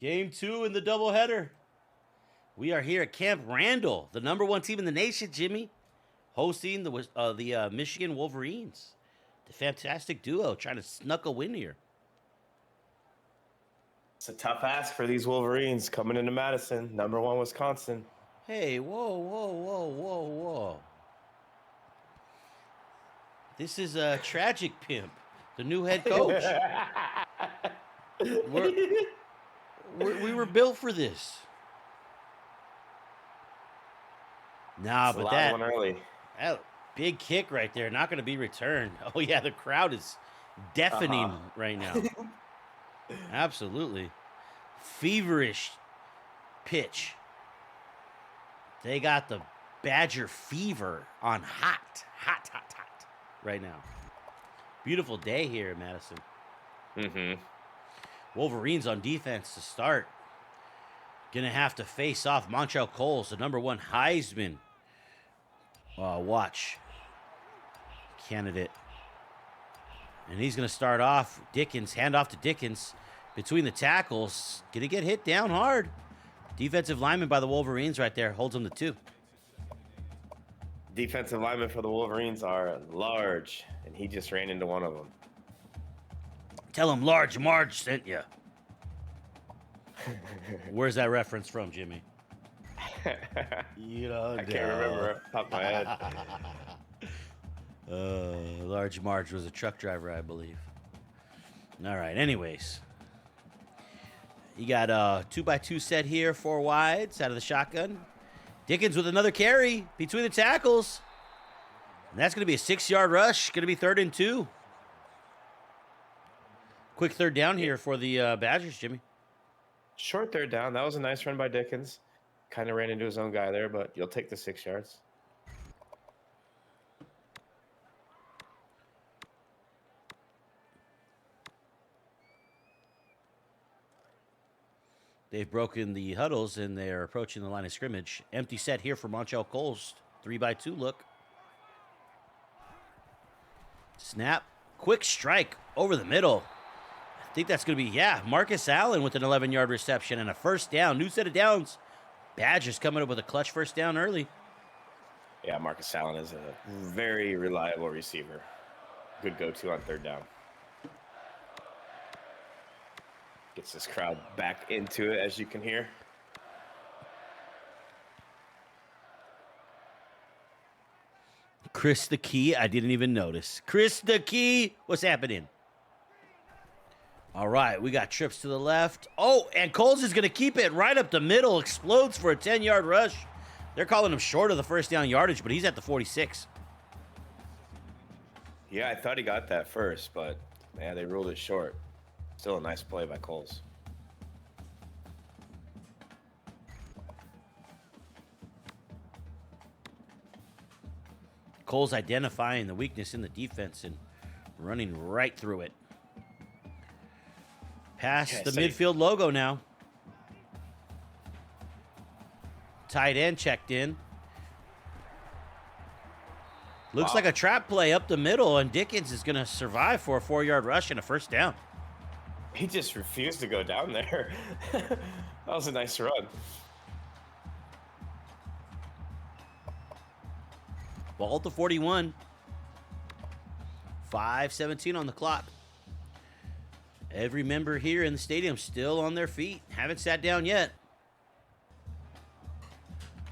Game 2 in the doubleheader. We are here at Camp Randall, the #1 team in the nation, Jimmy, hosting the Michigan Wolverines. The fantastic duo trying to snuck a win here. It's a tough ask for these Wolverines coming into Madison, #1 Wisconsin. Hey, whoa. This is a Tragic Pimp, the new head coach. We were built for this. Nah, but that big kick right there, not going to be returned. Oh, yeah, the crowd is deafening right now. Absolutely. Feverish pitch. They got the Badger fever on hot right now. Beautiful day here in Madison. Wolverines on defense to start. Gonna have to face off Montrell Coles, the #1 Heisman watch candidate. And he's gonna start off. Dickens, hand off to Dickens. Between the tackles, gonna get hit down hard. Defensive lineman by the Wolverines right there, holds him to 2. Defensive linemen for the Wolverines are large, and he just ran into one of them. Tell him Large Marge sent you. Where's that reference from, Jimmy? You know, I can't remember off the top of my head. Large Marge was a truck driver, I believe. All right, anyways. You got a 2x2 set here, 4 wides out of the shotgun. Dickens with another carry between the tackles. And that's going to be a 6-yard rush. Going to be 3rd and 2. Quick 3rd down here for the Badgers, Jimmy. Short 3rd down. That was a nice run by Dickens. Kind of ran into his own guy there, but you'll take the 6 yards. They've broken the huddles, and they're approaching the line of scrimmage. Empty set here for Montrell Coles. 3x2 look. Snap. Quick strike over the middle. I think that's going to be, Marcus Allen with an 11-yard reception and a 1st down. New set of downs. Badgers coming up with a clutch 1st down early. Yeah, Marcus Allen is a very reliable receiver. Good go-to on 3rd down. Gets this crowd back into it, as you can hear. Chris the Key, I didn't even notice. Chris the Key, what's happening? All right, we got trips to the left. Oh, and Coles is going to keep it right up the middle. Explodes for a 10-yard rush. They're calling him short of the 1st down yardage, but he's at the 46. Yeah, I thought he got that first, but, yeah, they ruled it short. Still a nice play by Coles. Coles identifying the weakness in the defense and running right through it. Past the midfield logo now. Tight end checked in. Looks like a trap play up the middle, and Dickens is going to survive for a 4-yard rush and a 1st down. He just refused to go down there. That was a nice run. Ball to 41. 5:17 on the clock. Every member here in the stadium still on their feet. Haven't sat down yet.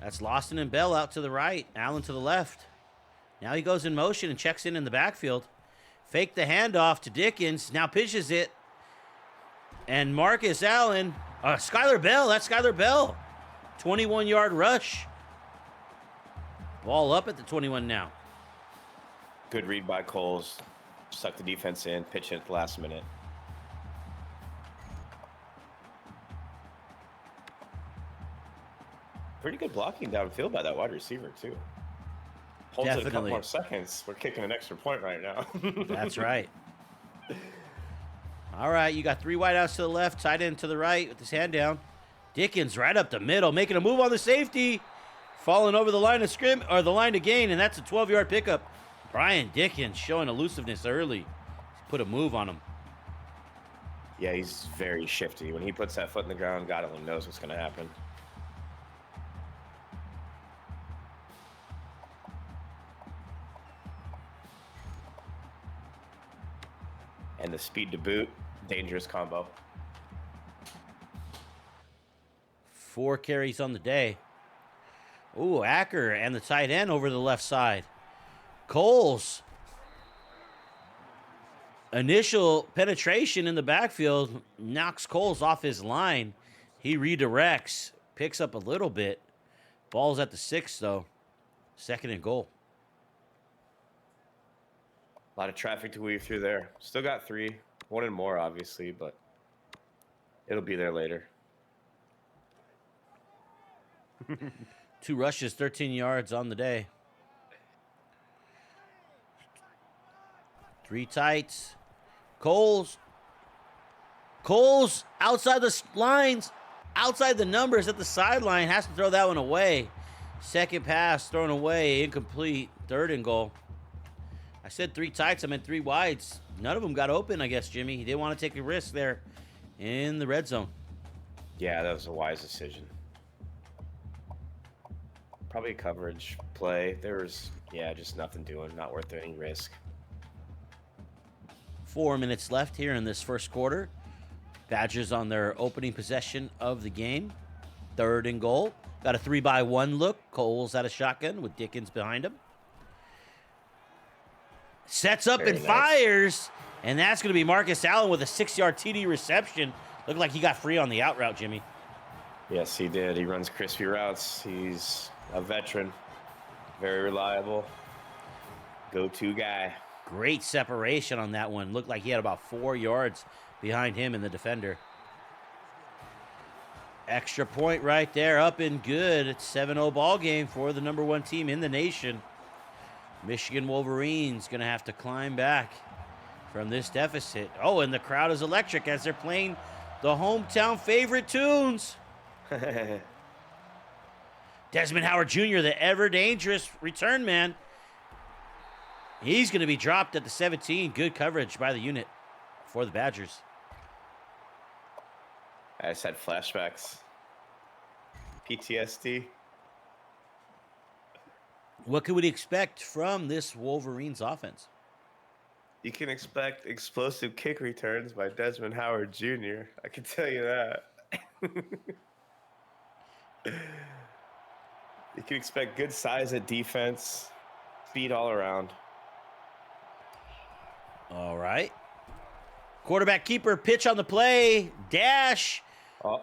That's Lawson and Bell out to the right. Allen to the left. Now he goes in motion and checks in the backfield. Fake the handoff to Dickens. Now pitches it. And Marcus Allen. Skylar Bell. That's Skylar Bell. 21-yard rush. Ball up at the 21 now. Good read by Coles. Suck the defense in. Pitch it at the last minute. Pretty good blocking downfield by that wide receiver, too. Holds it a couple more seconds. We're kicking an extra point right now. That's right. All right, you got 3 wideouts to the left, tight end to the right with his hand down. Dickens right up the middle, making a move on the safety. Falling over the line of the line to gain, and that's a 12-yard pickup. Brian Dickens showing elusiveness early. Put a move on him. Yeah, he's very shifty. When he puts that foot in the ground, God only knows what's going to happen. And the speed to boot, dangerous combo. 4 carries on the day. Ooh, Acker and the tight end over the left side. Coles. Initial penetration in the backfield knocks Coles off his line. He redirects, picks up a little bit. Ball's at the 6, though. 2nd and goal. A lot of traffic to weave through there. Still got 3. 1 and more, obviously, but it'll be there later. 2 rushes, 13 yards on the day. 3 tights. Coles outside the lines, outside the numbers at the sideline, has to throw that one away. 2nd pass thrown away, incomplete. 3rd and goal. I said 3 tights, I meant 3 wides. None of them got open, I guess, Jimmy. He didn't want to take a risk there in the red zone. Yeah, that was a wise decision. Probably a coverage play. There was, just nothing doing. Not worth any risk. 4 minutes left here in this first quarter. Badgers on their opening possession of the game. 3rd and goal. Got a 3-by-1 look. Coles out of shotgun with Dickens behind him. Sets up and fires. And that's going to be Marcus Allen with a 6-yard TD reception. Looked like he got free on the out route, Jimmy. Yes, he did. He runs crispy routes. He's a veteran. Very reliable. Go-to guy. Great separation on that one. Looked like he had about 4 yards behind him and the defender. Extra point right there, up and good. It's 7-0 ball game for the #1 team in the nation. Michigan Wolverines going to have to climb back from this deficit. Oh, and the crowd is electric as they're playing the hometown favorite tunes. Desmond Howard Jr., the ever-dangerous return man. He's going to be dropped at the 17. Good coverage by the unit for the Badgers. I just had flashbacks. PTSD. What could we expect from this Wolverines offense? You can expect explosive kick returns by Desmond Howard Jr. I can tell you that. You can expect good size at defense, speed all around. All right. Quarterback keeper pitch on the play. Dash.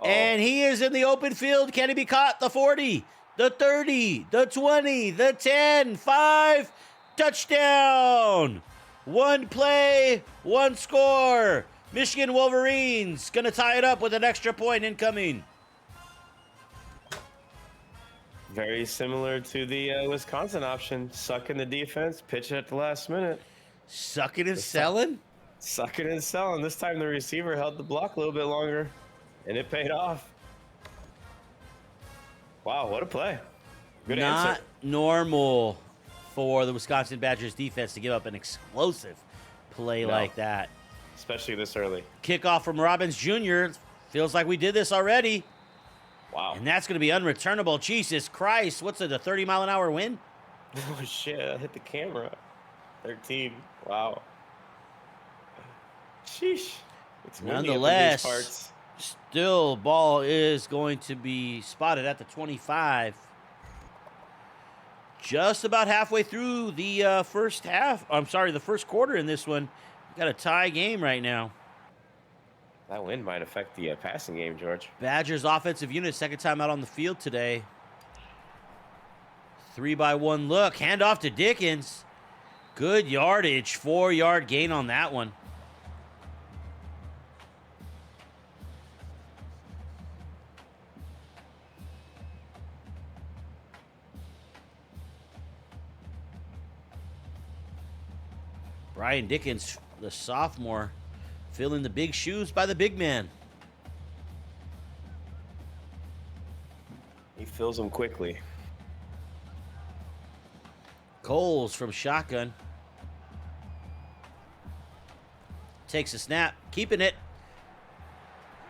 And he is in the open field. Can he be caught? The 40, the 30, the 20, the 10, 5. Touchdown. 1 play, 1 score. Michigan Wolverines going to tie it up with an extra point incoming. Very similar to the Wisconsin option. Suck in the defense, pitch it at the last minute. Sucking and selling? Sucking and selling. This time the receiver held the block a little bit longer, and it paid off. Wow, what a play. Good answer. Not normal for the Wisconsin Badgers defense to give up an explosive play like that. Especially this early. Kickoff from Robbins Jr. Feels like we did this already. Wow. And that's going to be unreturnable. Jesus Christ. What's it, a 30-mile-an-hour wind? Oh, shit. I hit the camera. 13. Wow. Sheesh. It's nonetheless, still ball is going to be spotted at the 25. Just about halfway through the first half. I'm sorry, the first quarter in this one. Got a tie game right now. That wind might affect the passing game, George. Badgers offensive unit, second time out on the field today. 3-by-1 look. Handoff to Dickens. Good yardage. 4-yard gain on that one. Brian Dickens, the sophomore, filling the big shoes by the big man. He fills them quickly. Coles from shotgun. Takes a snap, keeping it.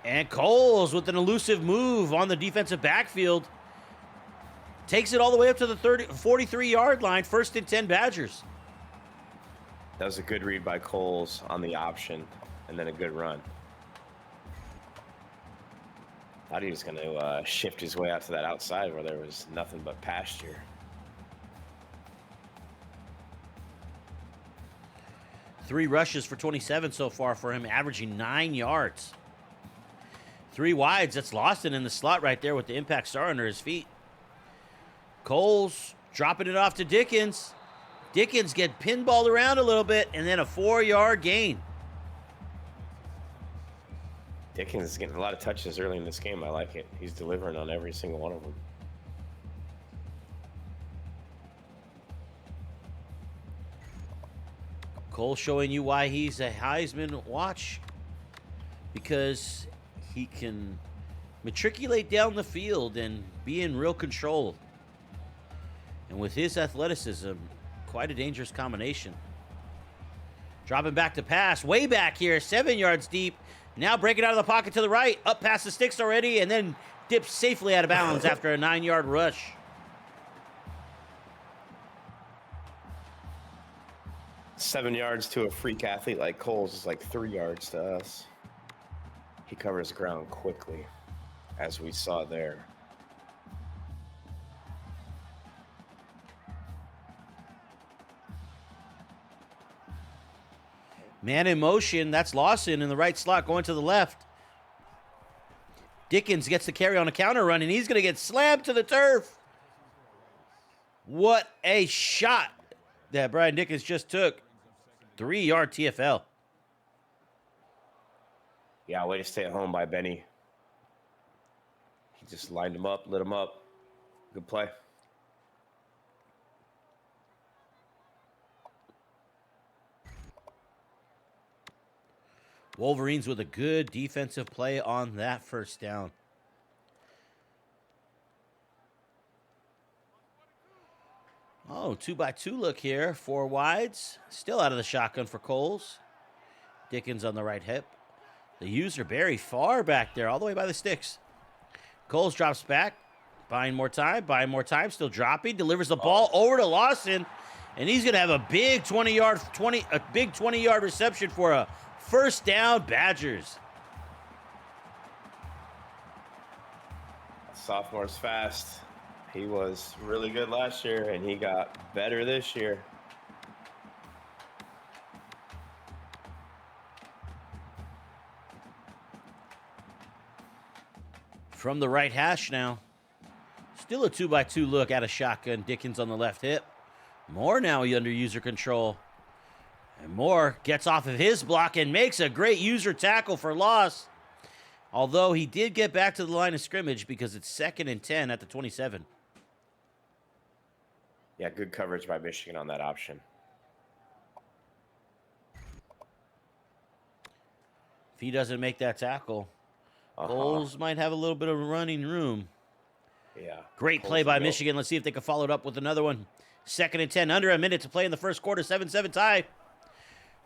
And Coles with an elusive move on the defensive backfield. Takes it all the way up to the 43-yard line. 1st and 10 Badgers. That was a good read by Coles on the option, and then a good run. Thought he was going to shift his way out to that outside where there was nothing but pasture. Three rushes for 27 so far for him, averaging 9 yards. 3 wides. That's Lawson in the slot right there with the impact star under his feet. Coles dropping it off to Dickens. Dickens get pinballed around a little bit, and then a 4-yard gain. Dickens is getting a lot of touches early in this game. I like it. He's delivering on every single one of them. Cole showing you why he's a Heisman watch. Because he can matriculate down the field and be in real control. And with his athleticism, quite a dangerous combination. Dropping back to pass. Way back here. 7 yards deep. Now breaking out of the pocket to the right. Up past the sticks already. And then dips safely out of bounds after a 9-yard rush. Seven yards to a freak athlete like Coles is like 3 yards to us. He covers ground quickly, as we saw there. Man in motion. That's Lawson in the right slot going to the left. Dickens gets the carry on a counter run, and he's going to get slammed to the turf. What a shot that Brian Dickens just took. 3-yard TFL. Yeah, way to stay at home by Benny. He just lined him up, lit him up. Good play. Wolverines with a good defensive play on that first down. Oh, 2-by-2 look here. 4 wides. Still out of the shotgun for Coles. Dickens on the right hip. The user very far back there, all the way by the sticks. Coles drops back. Buying more time. Still dropping. Delivers the ball over to Lawson. And he's going to have a big 20-yard reception for a first down, Badgers. Sophomore's fast. He was really good last year, and he got better this year. From the right hash now. Still a 2-by-2 look at a shotgun. Dickens on the left hip. Moore now under user control. And Moore gets off of his block and makes a great user tackle for loss. Although he did get back to the line of scrimmage because it's 2nd and 10 at the 27. Yeah, good coverage by Michigan on that option. If he doesn't make that tackle, Coles might have a little bit of running room. Yeah. Great play by Michigan. Let's see if they can follow it up with another one. 2nd and 10, under a minute to play in the first quarter. 7-7 tie.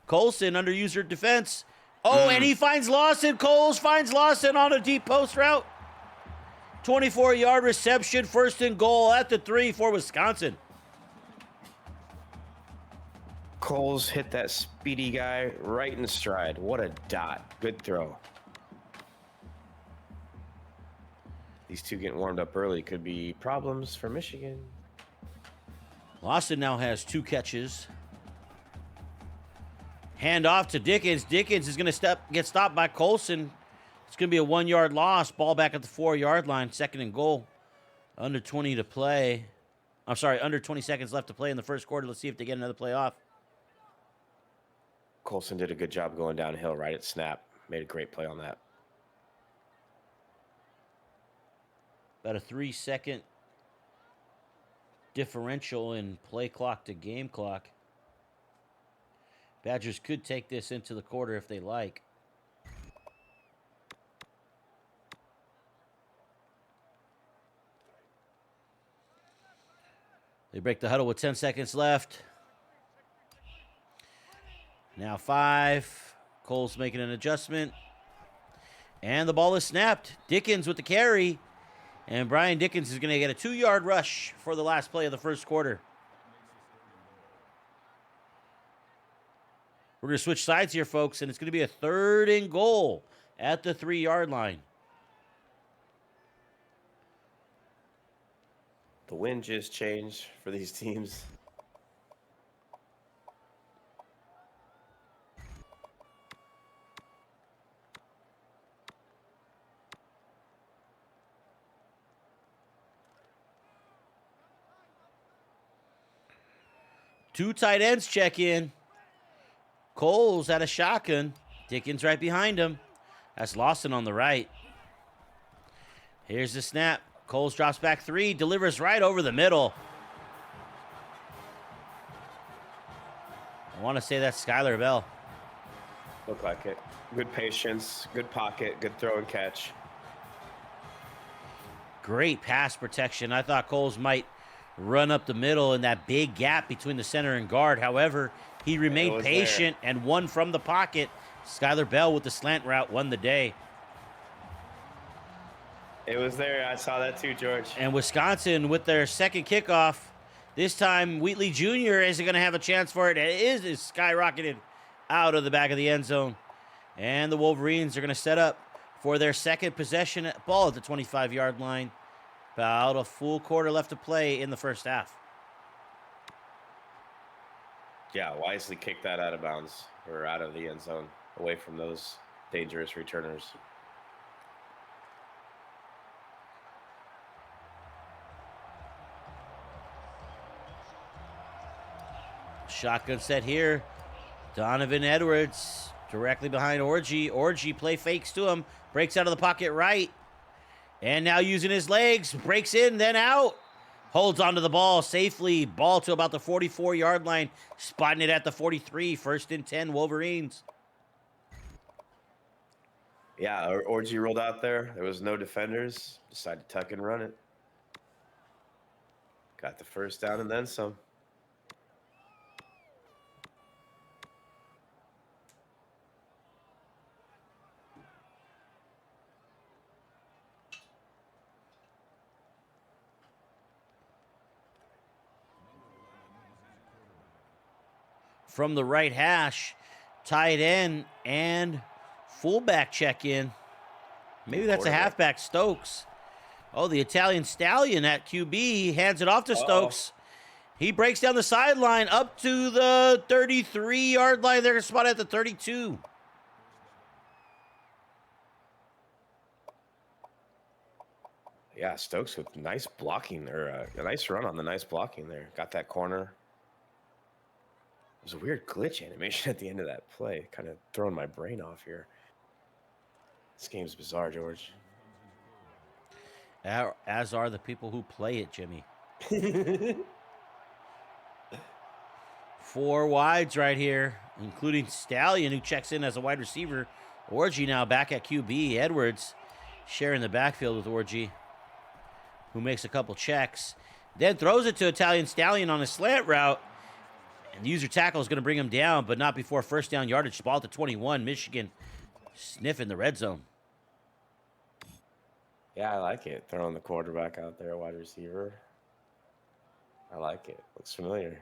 Colson under user defense. Oh, and he finds Lawson. Coles finds Lawson on a deep post route. 24-yard reception, 1st and goal at the 3 for Wisconsin. Coles hit that speedy guy right in stride. What a dot. Good throw. These two getting warmed up early could be problems for Michigan. Lawson now has 2 catches. Hand off to Dickens. Dickens is going to get stopped by Colson. It's going to be a 1-yard loss. Ball back at the 4-yard line. 2nd and goal. Under 20 to play. I'm sorry, under 20 seconds left to play in the first quarter. Let's see if they get another play off. Colson did a good job going downhill right at snap. Made a great play on that. About a 3-second differential in play clock to game clock. Badgers could take this into the quarter if they like. They break the huddle with 10 seconds left. Now 5. Cole's making an adjustment. And the ball is snapped. Dickens with the carry. And Brian Dickens is going to get a 2-yard rush for the last play of the first quarter. We're going to switch sides here, folks, and it's going to be a 3rd and goal at the 3-yard line. The wind just changed for these teams. Two tight ends check in. Cole's at a shotgun. Dickens right behind him. That's Lawson on the right. Here's the snap. Coles drops back 3, delivers right over the middle. I want to say that's Skylar Bell. Look like it. Good patience, good pocket, good throw and catch. Great pass protection. I thought Coles might run up the middle in that big gap between the center and guard. However, he remained patient and won from the pocket. Skylar Bell with the slant route won the day. It was there. I saw that too, George. And Wisconsin with their second kickoff. This time, Wheatley Jr. isn't going to have a chance for it. It is skyrocketed out of the back of the end zone. And the Wolverines are going to set up for their second possession ball at the 25-yard line. About a full quarter left to play in the first half. Yeah, wisely kicked that out of bounds or out of the end zone, away from those dangerous returners. Shotgun set here. Donovan Edwards directly behind Orji. Orji play fakes to him. Breaks out of the pocket right. And now using his legs. Breaks in, then out. Holds onto the ball safely. Ball to about the 44-yard line. Spotting it at the 43. 1st and 10 Wolverines. Yeah, Orji rolled out there. There was no defenders. Decided to tuck and run it. Got the first down and then some. From the right hash, tight end and fullback check in. Maybe that's a halfback, Stokes. Oh, the Italian Stallion at QB. He hands it off to Stokes. He breaks down the sideline up to the 33-yard line. They're spot at the 32. Yeah, Stokes with nice blocking, or a nice run on the nice blocking there. Got that corner. There's a weird glitch animation at the end of that play. Kind of throwing my brain off here. This game's bizarre, George. As are the people who play it, Jimmy. 4 wides right here, including Stallion, who checks in as a wide receiver. Orji now back at QB. Edwards sharing the backfield with Orji, who makes a couple checks. Then throws it to Italian Stallion on a slant route. And the user tackle is going to bring him down, but not before first down yardage. Ball to 21. Michigan sniffing the red zone. Yeah, I like it. Throwing the quarterback out there, wide receiver. I like it. Looks familiar.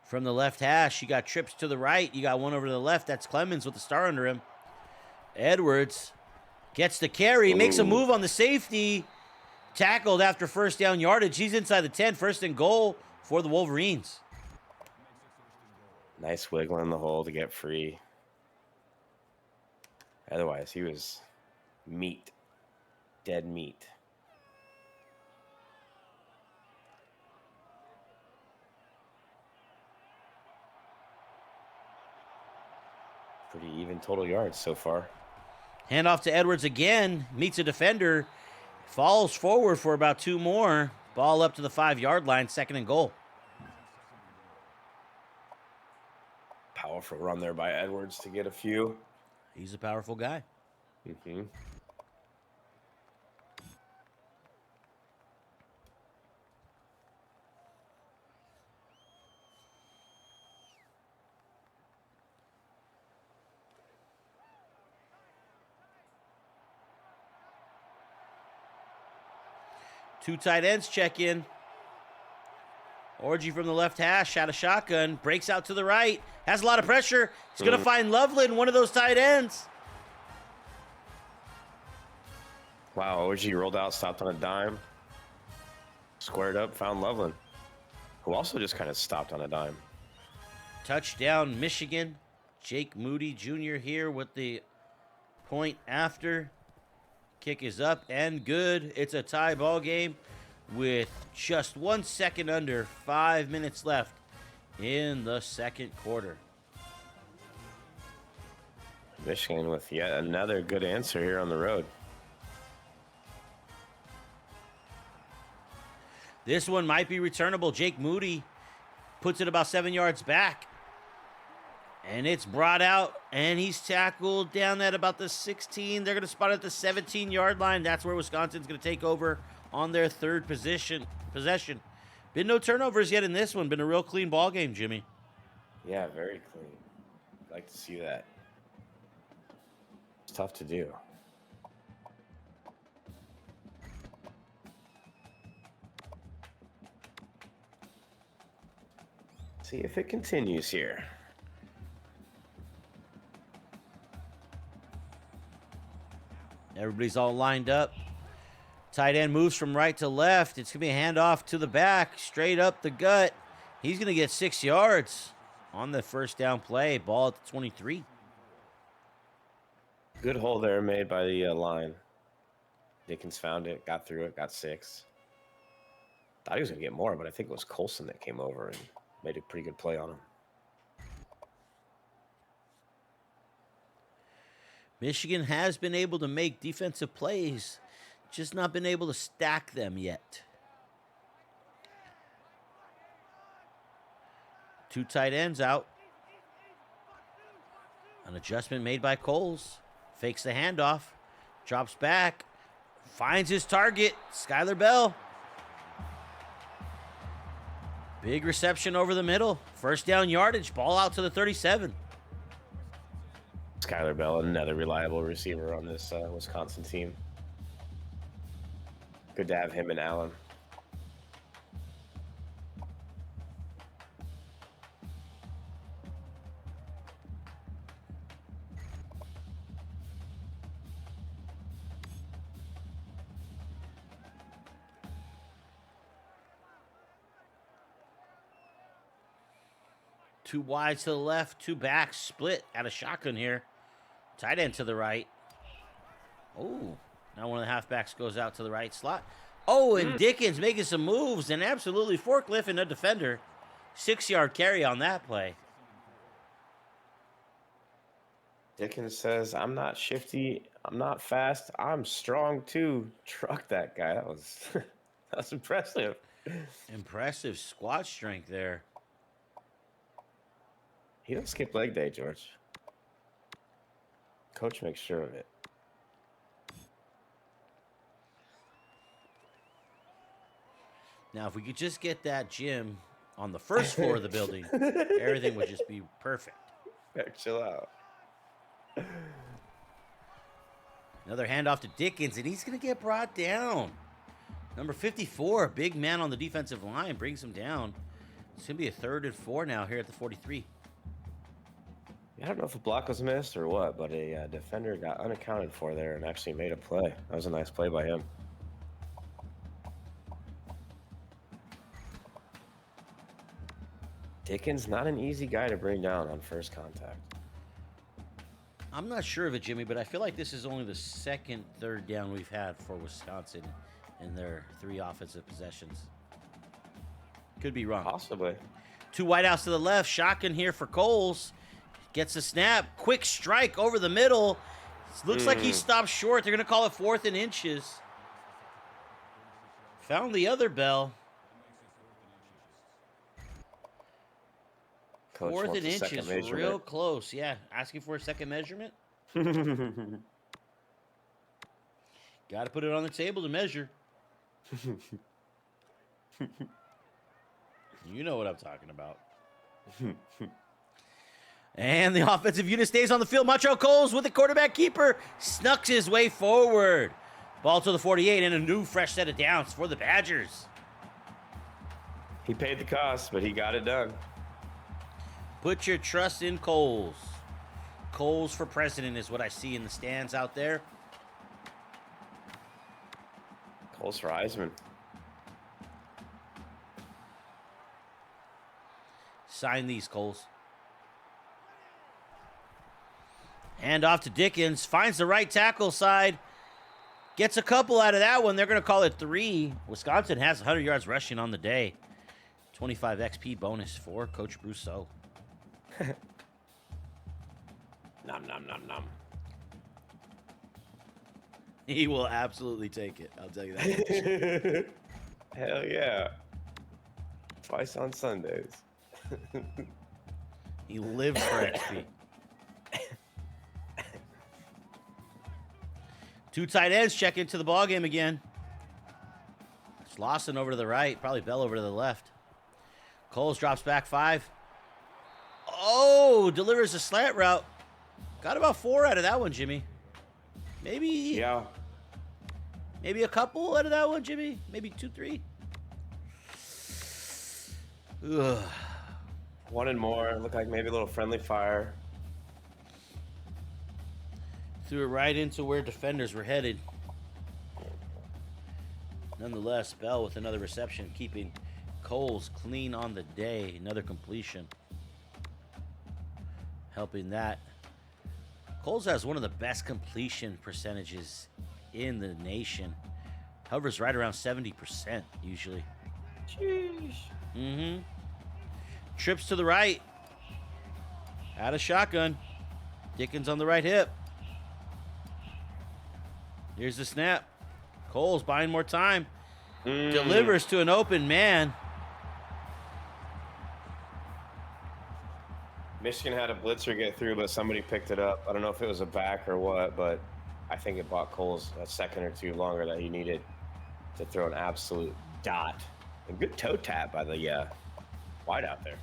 From the left hash, you got trips to the right. You got one over to the left. That's Clemens with the star under him. Edwards gets the carry, makes a move on the safety. Tackled after first down yardage. He's inside the 10. 1st and goal for the Wolverines. Nice wiggle in the hole to get free. Otherwise, he was meat. Dead meat. Pretty even total yards so far. Handoff to Edwards again. Meets a defender. Falls forward for about 2 more. Ball up to the 5-yard line. 2nd and goal. Powerful run there by Edwards to get a few. He's a powerful guy. Mm-hmm. Two tight ends check in. Orgy from the left hash, out of shotgun, breaks out to the right, has a lot of pressure. He's going to find Loveland, one of those tight ends. Wow, Orgy rolled out, stopped on a dime, squared up, found Loveland, who also just kind of stopped on a dime. Touchdown, Michigan. Jake Moody Jr. here with the point after. Kick is up and good. It's a tie ball game with just 1 second under 5 minutes left in the second quarter. Michigan with yet another good answer here on the road. This one might be returnable. Jake Moody puts it about 7 yards back. And it's brought out, and he's tackled down at about the 16. They're going to spot it at the 17-yard line. That's where Wisconsin's going to take over on their third possession. Been no turnovers yet in this one. Been a real clean ball game, Jimmy. Yeah, very clean. Like to see that. It's tough to do. See if it continues here. Everybody's all lined up. Tight end moves from right to left. It's going to be a handoff to the back, straight up the gut. He's going to get 6 yards on the first down play. Ball at the 23. Good hole there made by the line. Dickens found it, got through it, got 6. Thought he was going to get more, but I think it was Colson that came over and made a pretty good play on him. Michigan has been able to make defensive plays, just not been able to stack them yet. Two tight ends out. An adjustment made by Coles. Fakes the handoff. Drops back. Finds his target. Skylar Bell. Big reception over the middle. First down yardage. Ball out to the 37. Skylar Bell, another reliable receiver on this Wisconsin team. Good to have him and Allen. Two wides to the left, two backs, split out of shotgun here. Tight end to the right. Oh, now one of the halfbacks goes out to the right slot. Oh, and Dickens making some moves and absolutely forklifting a defender. 6-yard carry on that play. Dickens says, I'm not shifty, I'm not fast, I'm strong too. Truck that guy. That was that's impressive. Impressive squat strength there. He don't skip leg day, George. Coach makes sure of it. Now, if we could just get that gym on the first floor of the building, everything would just be perfect. Chill out. Another handoff to Dickens, and he's going to get brought down. Number 54, big man on the defensive line, brings him down. It's going to be a 3rd and 4 now here at the 43. I don't know if a block was missed or what, but a defender got unaccounted for there and actually made a play. That was a nice play by him. Dickens, not an easy guy to bring down on first contact. I'm not sure of it, Jimmy, but I feel like this is only the second 3rd down we've had for Wisconsin in their 3 offensive possessions. Could be wrong. Possibly. Two wideouts to the left. Shotgun here for Coles. Gets a snap. Quick strike over the middle. Looks like he stopped short. They're going to call it 4th and inches. Found the other Bell. Coach 4th wants and a second inches. measurement. Real close. Yeah. Asking for a second measurement. Got to put it on the table to measure. You know what I'm talking about. And the offensive unit stays on the field. Montreal Coles with the quarterback keeper. Snucks his way forward. Ball to the 48 and a new fresh set of downs for the Badgers. He paid the cost, but he got it done. Put your trust in Coles. Coles for president is what I see in the stands out there. Coles for Heisman. Sign these, Coles. Hand off to Dickens. Finds the right tackle side. Gets a couple out of that one. They're going to call it 3. Wisconsin has 100 yards rushing on the day. 25 XP bonus for Coach Brusoe. Nom, nom, nom, nom. He will absolutely take it. I'll tell you that. Hell yeah. Twice on Sundays. He lives for XP. 2 tight ends check into the ballgame again. It's Lawson over to the right. Probably Bell over to the left. Coles drops back 5. Oh, delivers a slant route. Got about 4 out of that one, Jimmy. Maybe. Yeah. Maybe a couple out of that one, Jimmy. Maybe 2, 3. Ugh. 1 and more. Looked like maybe a little friendly fire. Threw it right into where defenders were headed. Nonetheless, Bell with another reception, keeping Coles clean on the day. Another completion. Helping that. Coles has one of the best completion percentages in the nation. Hovers right around 70% usually. Sheesh. Mm-hmm. Trips to the right. Out of shotgun. Dickens on the right hip. Here's the snap. Coles buying more time. Delivers to an open man. Michigan had a blitzer get through, but somebody picked it up. I don't know if it was a back or what, but I think it bought Coles a second or 2 longer that he needed to throw an absolute dot. A good toe tap by the wide out there.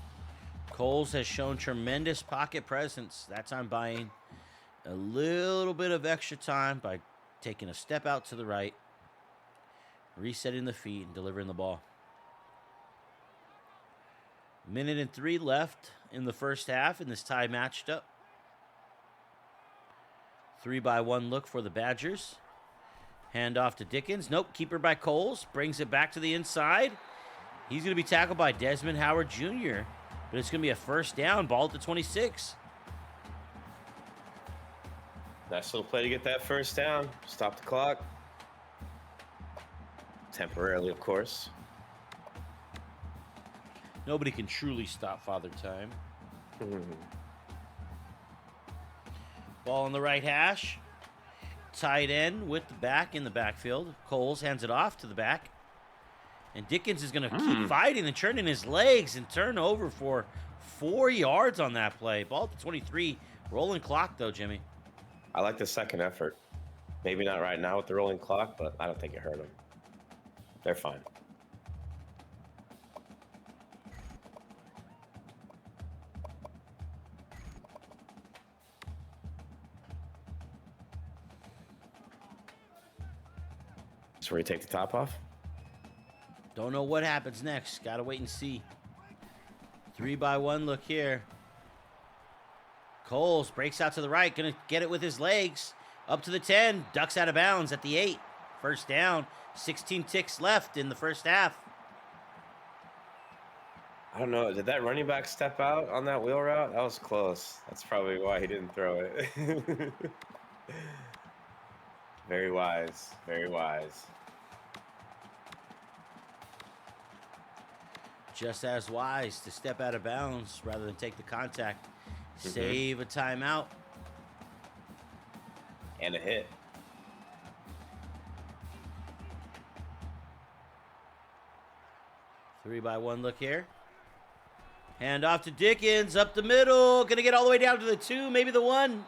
Coles has shown tremendous pocket presence. That time buying a little bit of extra time by taking a step out to the right, resetting the feet, and delivering the ball. 1:03 left in the first half, and this tie matched up. 3-by-1 look for the Badgers. Hand off to Dickens. Nope, keeper by Coles. Brings it back to the inside. He's going to be tackled by Desmond Howard Jr., but it's going to be a first down. Ball at the 26. Nice little play to get that first down. Stop the clock. Temporarily, of course. Nobody can truly stop Father Time. Ball on the right hash. Tight end with the back in the backfield. Coles hands it off to the back. And Dickens is going to keep fighting and turning his legs and turn over for 4 yards on that play. Ball at the 23. Rolling clock, though, Jimmy. I like the second effort. Maybe not right now with the rolling clock, but I don't think it hurt them. They're fine. So where you take the top off? Don't know what happens next. Got to wait and see. 3-by-1 look here. Coles breaks out to the right. Going to get it with his legs. Up to the 10. Ducks out of bounds at the 8. First down. 16 ticks left in the first half. I don't know. Did that running back step out on that wheel route? That was close. That's probably why he didn't throw it. Very wise. Very wise. Just as wise to step out of bounds rather than take the contact. Save a timeout. And a hit. Three-by-one look here. Hand off to Dickens, up the middle. Going to get all the way down to the 2, maybe the 1.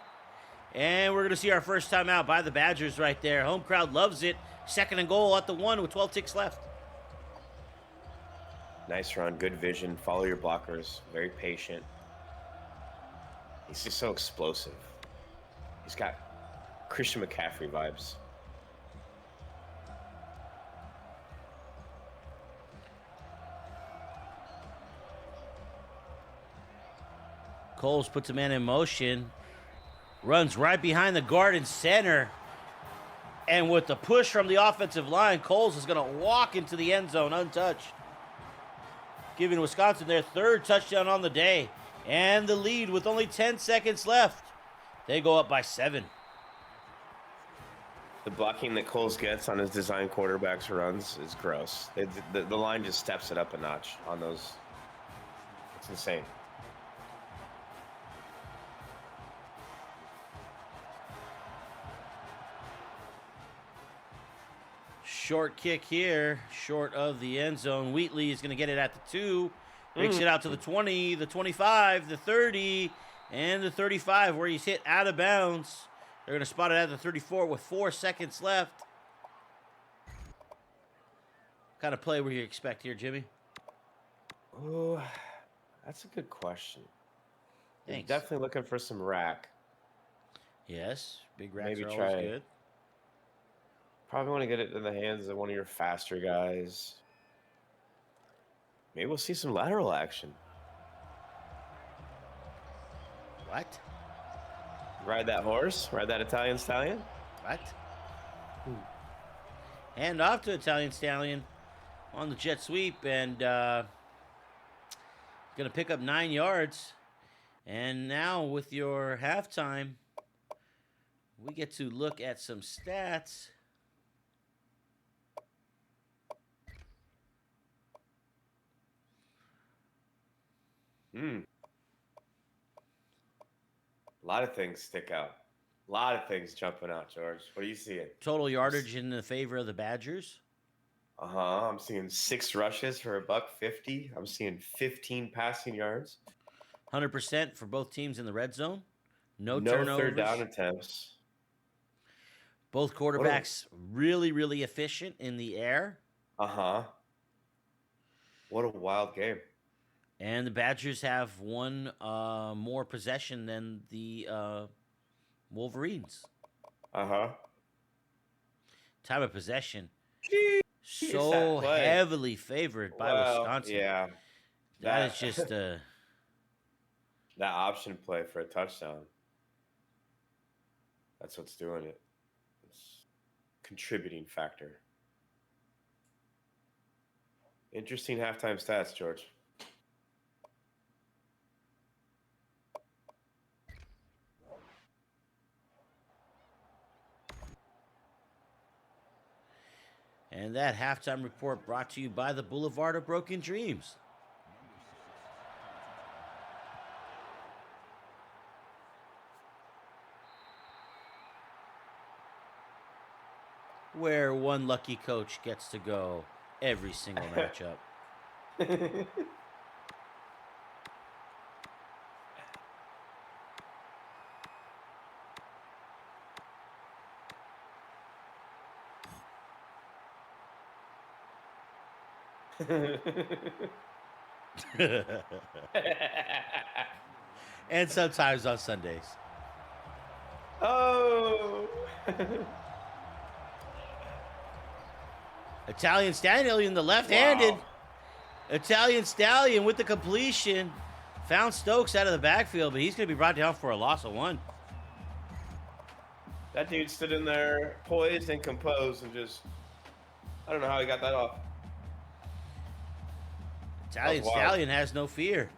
And we're going to see our first timeout by the Badgers right there. Home crowd loves it. Second and goal at the 1 with 12 ticks left. Nice run, good vision. Follow your blockers. Very patient. He's just so explosive. He's got Christian McCaffrey vibes. Coles puts a man in motion. Runs right behind the guard in center. And with the push from the offensive line, Coles is going to walk into the end zone untouched, giving Wisconsin their 3rd touchdown on the day and the lead with only 10 seconds left. They go up by 7. The blocking that Coles gets on his design quarterbacks runs is gross. The line just steps it up a notch on those. It's insane. Short kick here, short of the end zone. Wheatley is going to get it at the 2. Makes it out to the 20, the 25, the 30, and the 35, where he's hit out of bounds. They're going to spot it at the 34 with 4 seconds left. What kind of play were you expect here, Jimmy? Oh, that's a good question. Thanks. Definitely looking for some rack. Yes, big racks Maybe are try always good. Probably want to get it in the hands of one of your faster guys. Maybe we'll see some lateral action. What? Ride that horse? Ride that Italian stallion? What? Hand off to Italian Stallion on the jet sweep, and going to pick up 9 yards. And now with your halftime, we get to look at some stats. A lot of things stick out. A lot of things jumping out, George. What are you seeing? Total yardage in the favor of the Badgers. I'm seeing 6 rushes for $150. I'm seeing 15 passing yards. 100% for both teams in the red zone. No No turnovers. 3rd down attempts. Both quarterbacks really, really efficient in the air. What a wild game. And the Badgers have one more possession than the Wolverines. Time of possession. Jeez, So heavily favored by Wisconsin. Yeah. That is just that option play for a touchdown. That's what's doing it. It's contributing factor. Interesting halftime stats, George. And that halftime report brought to you by the Boulevard of Broken Dreams. Where one lucky coach gets to go every single matchup. And sometimes on Sundays. Oh. Italian Stallion, the left-handed. Wow. Italian Stallion with the completion. Found Stokes out of the backfield, but he's going to be brought down for a loss of 1. That dude stood in there poised and composed and just, I don't know how he got that off. Italian Stallion has no fear.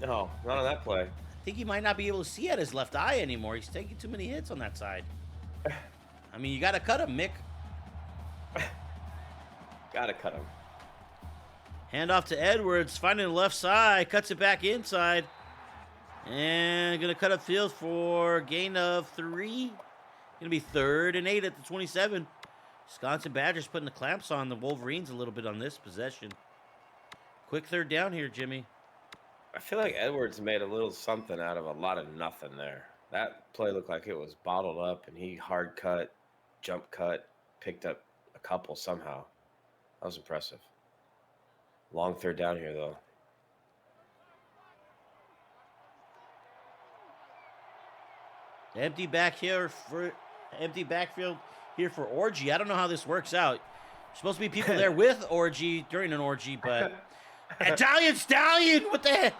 No, not on that play. I think he might not be able to see at his left eye anymore. He's taking too many hits on that side. I mean, you got to cut him, Mick. Gotta cut him. Hand off to Edwards, finding the left side, cuts it back inside. And going to cut up field for gain of 3. Going to be 3rd and 8 at the 27. Wisconsin Badgers putting the clamps on the Wolverines a little bit on this possession. Quick 3rd down here, Jimmy. I feel like Edwards made a little something out of a lot of nothing there. That play looked like it was bottled up, and he hard cut, jump cut, picked up a couple somehow. That was impressive. Long 3rd down here, though. Empty backfield here for Orgy. I don't know how this works out. There's supposed to be people there with Orgy during an orgy, but Italian Stallion with the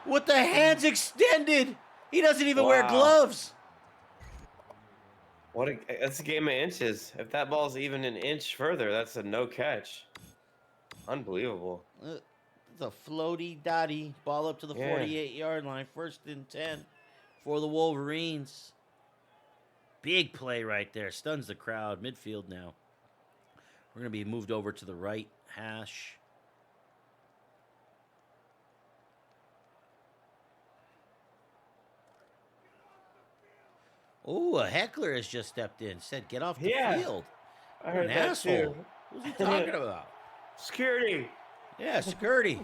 with the hands extended. He doesn't even wear Wow. gloves. That's a game of inches. If that ball's even an inch further, that's a no catch. Unbelievable. It's a floaty dotty ball up to the 48-yard line. 1st and 10 for the Wolverines. Big play right there. Stuns the crowd. Midfield now. We're going to be moved over to the right hash. Oh, a heckler has just stepped in. Said, get off the field. I heard An that asshole. too. What's he talking about? Security. Yeah, security.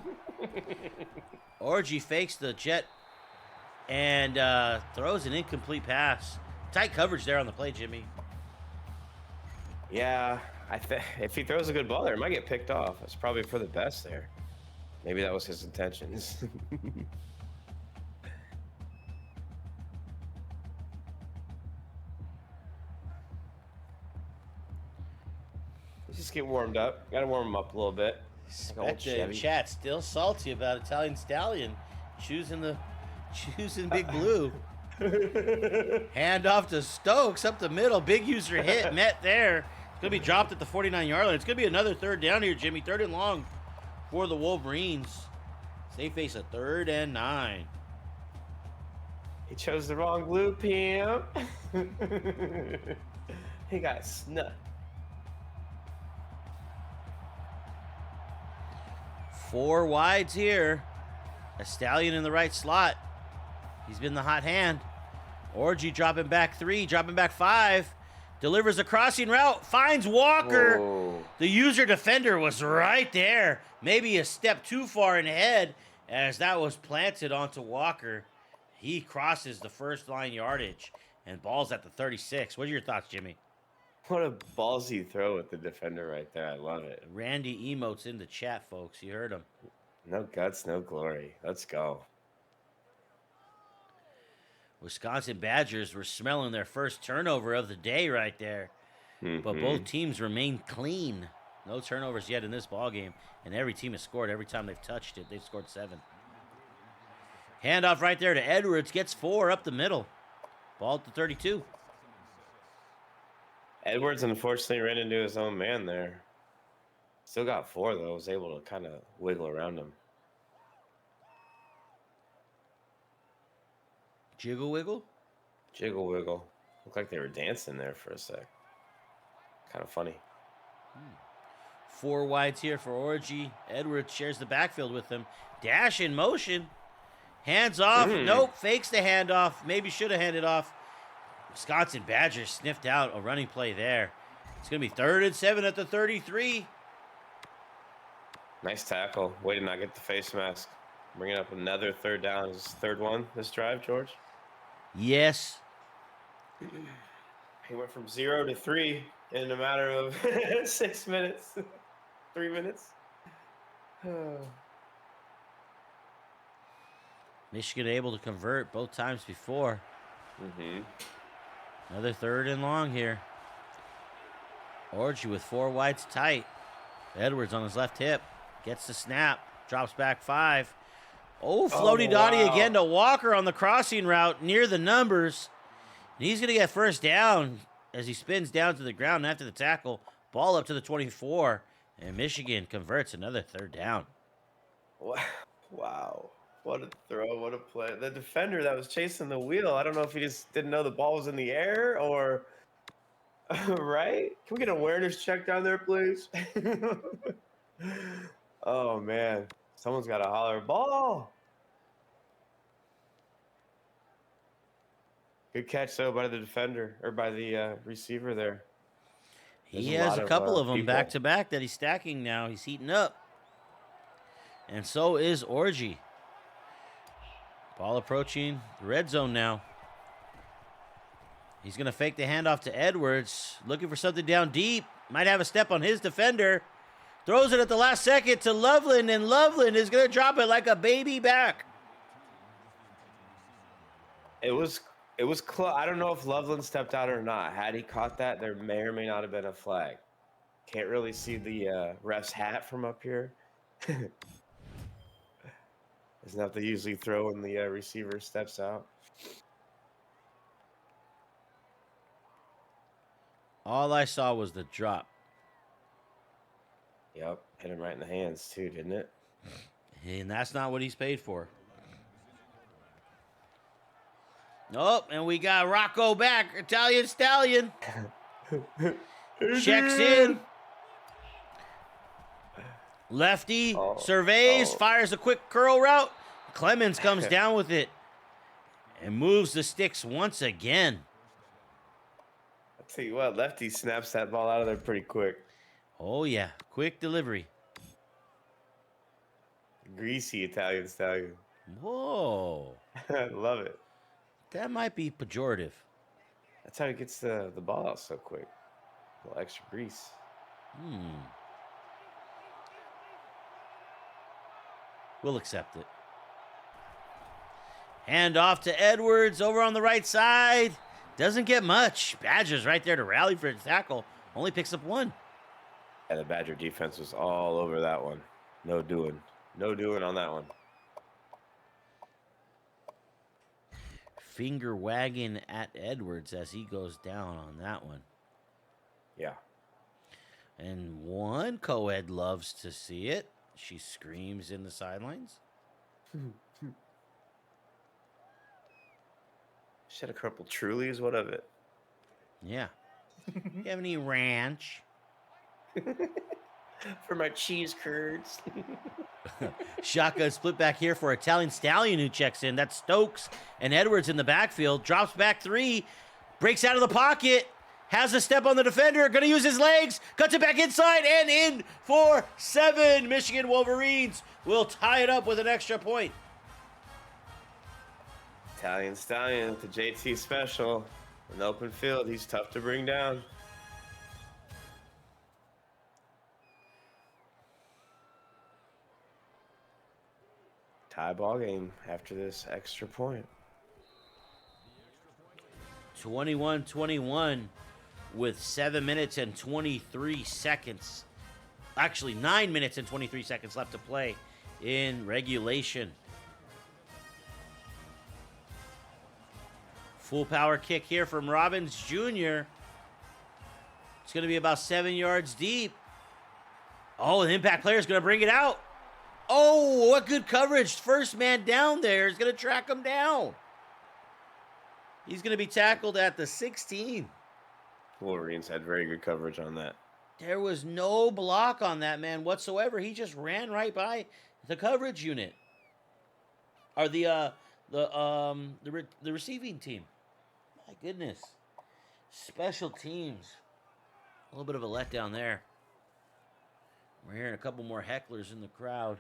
Orgy fakes the jet and throws an incomplete pass. Tight coverage there on the play, Jimmy. Yeah, if he throws a good ball there, it might get picked off. It's probably for the best there. Maybe that was his intentions. Let's just get warmed up. Got to warm him up a little bit. Specta in chat still salty about Italian Stallion choosing Big Blue. Hand off to Stokes up the middle. Big user hit met there. It's going to be dropped at the 49-yard line. It's going to be another 3rd down here, Jimmy. 3rd and long for the Wolverines. They face a 3rd and 9. He chose the wrong blue, pimp. He got snuck. 4 wides here. A Stallion in the right slot. He's been the hot hand. Orgy dropping back 3, dropping back 5. Delivers a crossing route. Finds Walker. Whoa. The user defender was right there. Maybe a step too far ahead as that was planted onto Walker. He crosses the first line yardage and ball's at the 36. What are your thoughts, Jimmy? What a ballsy throw with the defender right there. I love it. Randy emotes in the chat, folks. You heard him. No guts, no glory. Let's go. Wisconsin Badgers were smelling their first turnover of the day right there. But both teams remain clean. No turnovers yet in this ballgame. And every team has scored every time they've touched it. They've scored 7. Handoff right there to Edwards. Gets 4 up the middle. Ball at the 32. Edwards unfortunately ran into his own man there. Still got 4, though. Was able to kind of wiggle around him. Jiggle wiggle? Jiggle wiggle. Looked like they were dancing there for a sec. Kind of funny. 4 wides here for Orgy. Edwards shares the backfield with him. Dash in motion. Hands off. Nope. Fakes the handoff. Maybe should have handed off. Wisconsin Badgers sniffed out a running play there. It's going to be 3rd and 7 at the 33. Nice tackle. Way to not get the face mask. Bringing up another 3rd down. Is this 3rd one this drive, George? Yes. He went from 0 to 3 in a matter of 6 minutes. 3 minutes. Michigan able to convert both times before. Another 3rd and long here. Orgy with 4 wides tight. Edwards on his left hip. Gets the snap. Drops back 5. Oh, floaty dotty again to Walker on the crossing route near the numbers. And he's going to get 1st down as he spins down to the ground after the tackle. Ball up to the 24. And Michigan converts another 3rd down. Wow. What a throw. What a play. The defender that was chasing the wheel, I don't know if he just didn't know the ball was in the air or... right? Can we get an awareness check down there, please? Oh, man. Someone's got to holler, ball! Good catch, though, by the defender, or by the receiver there. He has a couple of them back-to-back that he's stacking now. He's heating up. And so is Orgy. Ball approaching the red zone now. He's going to fake the handoff to Edwards. Looking for something down deep. Might have a step on his defender. Throws it at the last second to Loveland, and Loveland is going to drop it like a baby back. It was close. I don't know if Loveland stepped out or not. Had he caught that, there may or may not have been a flag. Can't really see the ref's hat from up here. Isn't that they usually throw when the receiver steps out? All I saw was the drop. Yep, hit him right in the hands too, didn't it? And that's not what he's paid for. Nope, and we got Rocco back. Italian Stallion. Checks in. Lefty surveys, fires a quick curl route. Clemens comes down with it and moves the sticks once again. I'll tell you what, Lefty snaps that ball out of there pretty quick. Oh, yeah. Quick delivery. Greasy Italian Stallion. Whoa. I love it. That might be pejorative. That's how he gets the ball out so quick. A little extra grease. We'll accept it. Hand off to Edwards over on the right side. Doesn't get much. Badger's right there to rally for the tackle. Only picks up one. Yeah, the Badger defense was all over that one. No doing. No doing on that one. Finger wagging at Edwards as he goes down on that one. Yeah. And one co-ed loves to see it. She screams in the sidelines. She had a couple Trulies. What of it? Yeah. You have any ranch? For my cheese curds. Shotgun split back here for Italian Stallion who checks in. That's Stokes and Edwards in the backfield. Drops back 3. Breaks out of the pocket. Has a step on the defender. Going to use his legs. Cuts it back inside and in for 7. Michigan Wolverines will tie it up with an extra point. Italian Stallion with the JT special. In the open field, he's tough to bring down. Tie ball game after this extra point. 21-21 with 7 minutes and 23 seconds. Actually, 9 minutes and 23 seconds left to play in regulation. Full power kick here from Robbins Jr. It's going to be about 7 yards deep. Oh, the impact player is going to bring it out. Oh, what good coverage. First man down there is going to track him down. He's going to be tackled at the 16. Wolverines had very good coverage on that. There was no block on that man whatsoever. He just ran right by the coverage unit. Or the receiving team. My goodness. Special teams. A little bit of a letdown there. We're hearing a couple more hecklers in the crowd.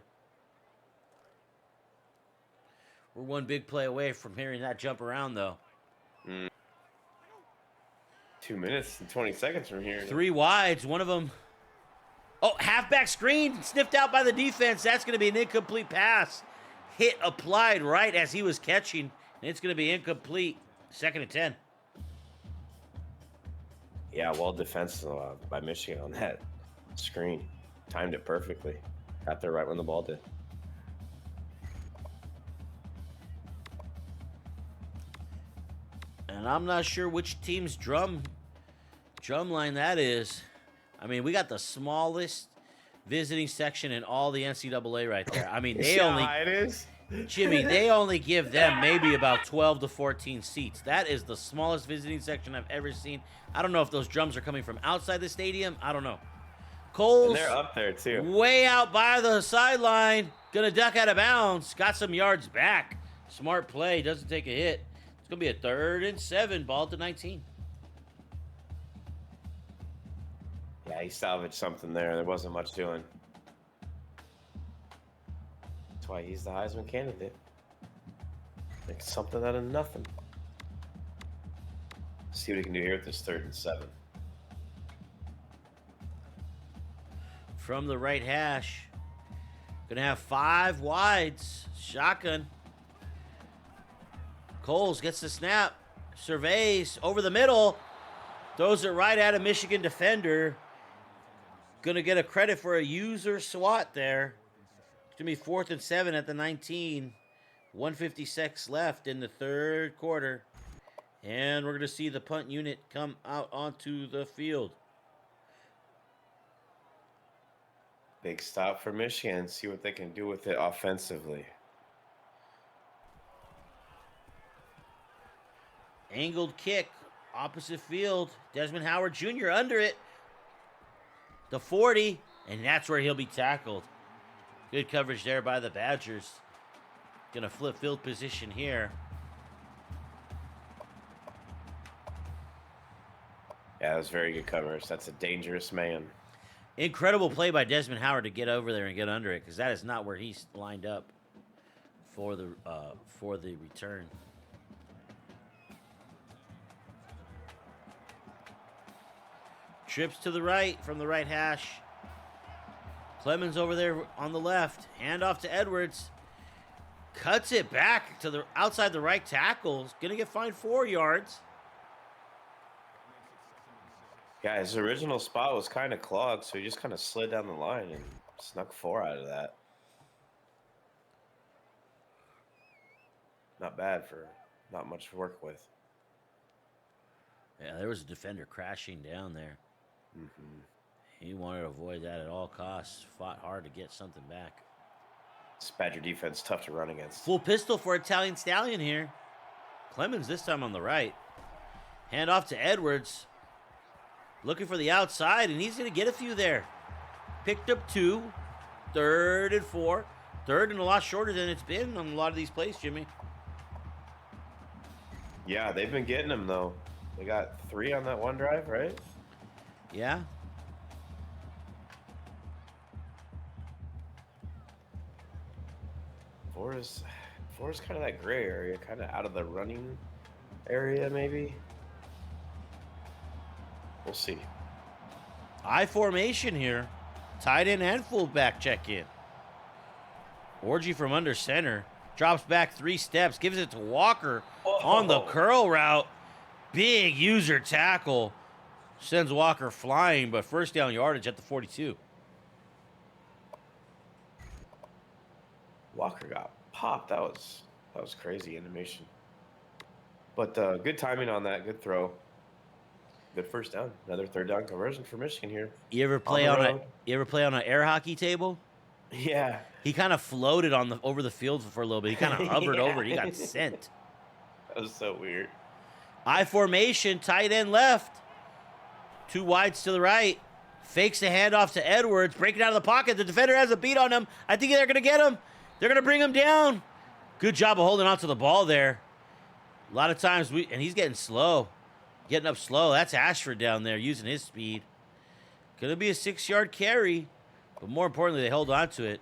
We're one big play away from hearing that jump around, though. 2 minutes and 20 seconds from here. 3 wides, one of them. Oh, halfback screen, sniffed out by the defense. That's going to be an incomplete pass. Hit applied right as he was catching, and it's going to be incomplete. 2nd and 10. Yeah, well defensive by Michigan on that screen. Timed it perfectly. Got there right when the ball did. And I'm not sure which team's drum line that is. I mean, we got the smallest visiting section in all the NCAA right there. I mean, they only it is. Jimmy, they only give them maybe about 12 to 14 seats. That is the smallest visiting section I've ever seen. I don't know if those drums are coming from outside the stadium. I don't know. Cole's And they're up there too. way out by the sideline. Gonna duck out of bounds. Got some yards back. Smart play. Doesn't take a hit. It's gonna be a 3rd and 7. Ball to 19. Yeah, he salvaged something there. There wasn't much doing. That's why he's the Heisman candidate. Make something out of nothing. See what he can do here with this 3rd and 7. From the right hash. Gonna have 5 wides. Shotgun. Coles gets the snap. Surveys over the middle. Throws it right at a Michigan defender. Gonna get a credit for a user swat there. It's going to be 4th and 7 at the 19. 156 left in the third quarter. And we're going to see the punt unit come out onto the field. Big stop for Michigan. See what they can do with it offensively. Angled kick, opposite field. Desmond Howard Jr. under it. The 40, and that's where he'll be tackled. Good coverage there by the Badgers. Gonna flip field position here. Yeah, that was very good coverage. That's a dangerous man. Incredible play by Desmond Howard to get over there and get under it, because that is not where he's lined up for the return. Trips to the right from the right hash. Clemens over there on the left. Handoff to Edwards. Cuts it back to the outside the right tackle. Gonna get fined 4 yards. Yeah, his original spot was kind of clogged, so he just kind of slid down the line and snuck 4 out of that. Not bad for not much to work with. Yeah, there was a defender crashing down there. He wanted to avoid that at all costs. Fought hard to get something back. This Badger defense tough to run against. Full pistol for Italian Stallion here. Clemens this time on the right. Hand off to Edwards. Looking for the outside, and he's going to get a few there. Picked up 2. 3rd and 4. 3rd and a lot shorter than it's been on a lot of these plays, Jimmy. Yeah, they've been getting them, though. They got 3 on that one drive, right? Yeah. Four is kind of that gray area, kind of out of the running area, maybe. We'll see. I formation here. Tight end and fullback check in. Orgy from under center. Drops back 3 steps. Gives it to Walker on the curl route. Big user tackle. Sends Walker flying, but first down yardage at the 42. Walker got popped. That was crazy animation. But good timing on that. Good throw. Good first down. Another 3rd down conversion for Michigan here. You ever play on an air hockey table? Yeah. He kind of floated over the field for a little bit. He kind of hovered over it. He got sent. That was so weird. I formation, tight end left. 2 wides to the right. Fakes the handoff to Edwards. Breaking out of the pocket. The defender has a beat on him. I think they're going to get him. They're going to bring him down. Good job of holding on to the ball there. A lot of times and he's getting slow. Getting up slow. That's Ashford down there using his speed. Going to be a 6-yard carry. But more importantly, they hold on to it.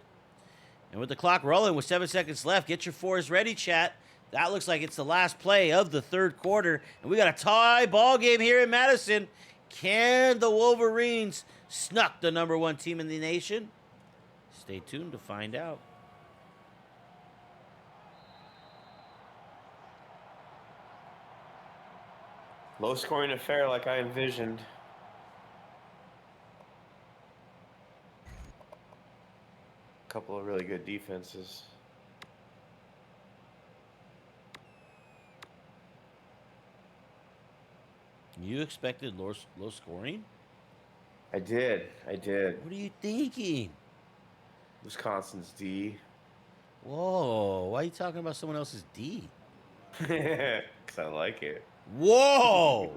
And with the clock rolling with 7 seconds left, get your 4s ready, chat. That looks like it's the last play of the 3rd quarter. And we got a tie ball game here in Madison. Can the Wolverines snuck the #1 team in the nation? Stay tuned to find out. Low-scoring affair like I envisioned. A couple of really good defenses. You expected low scoring? I did. What are you thinking? Wisconsin's D. Whoa, why are you talking about someone else's D? Because I like it. Whoa!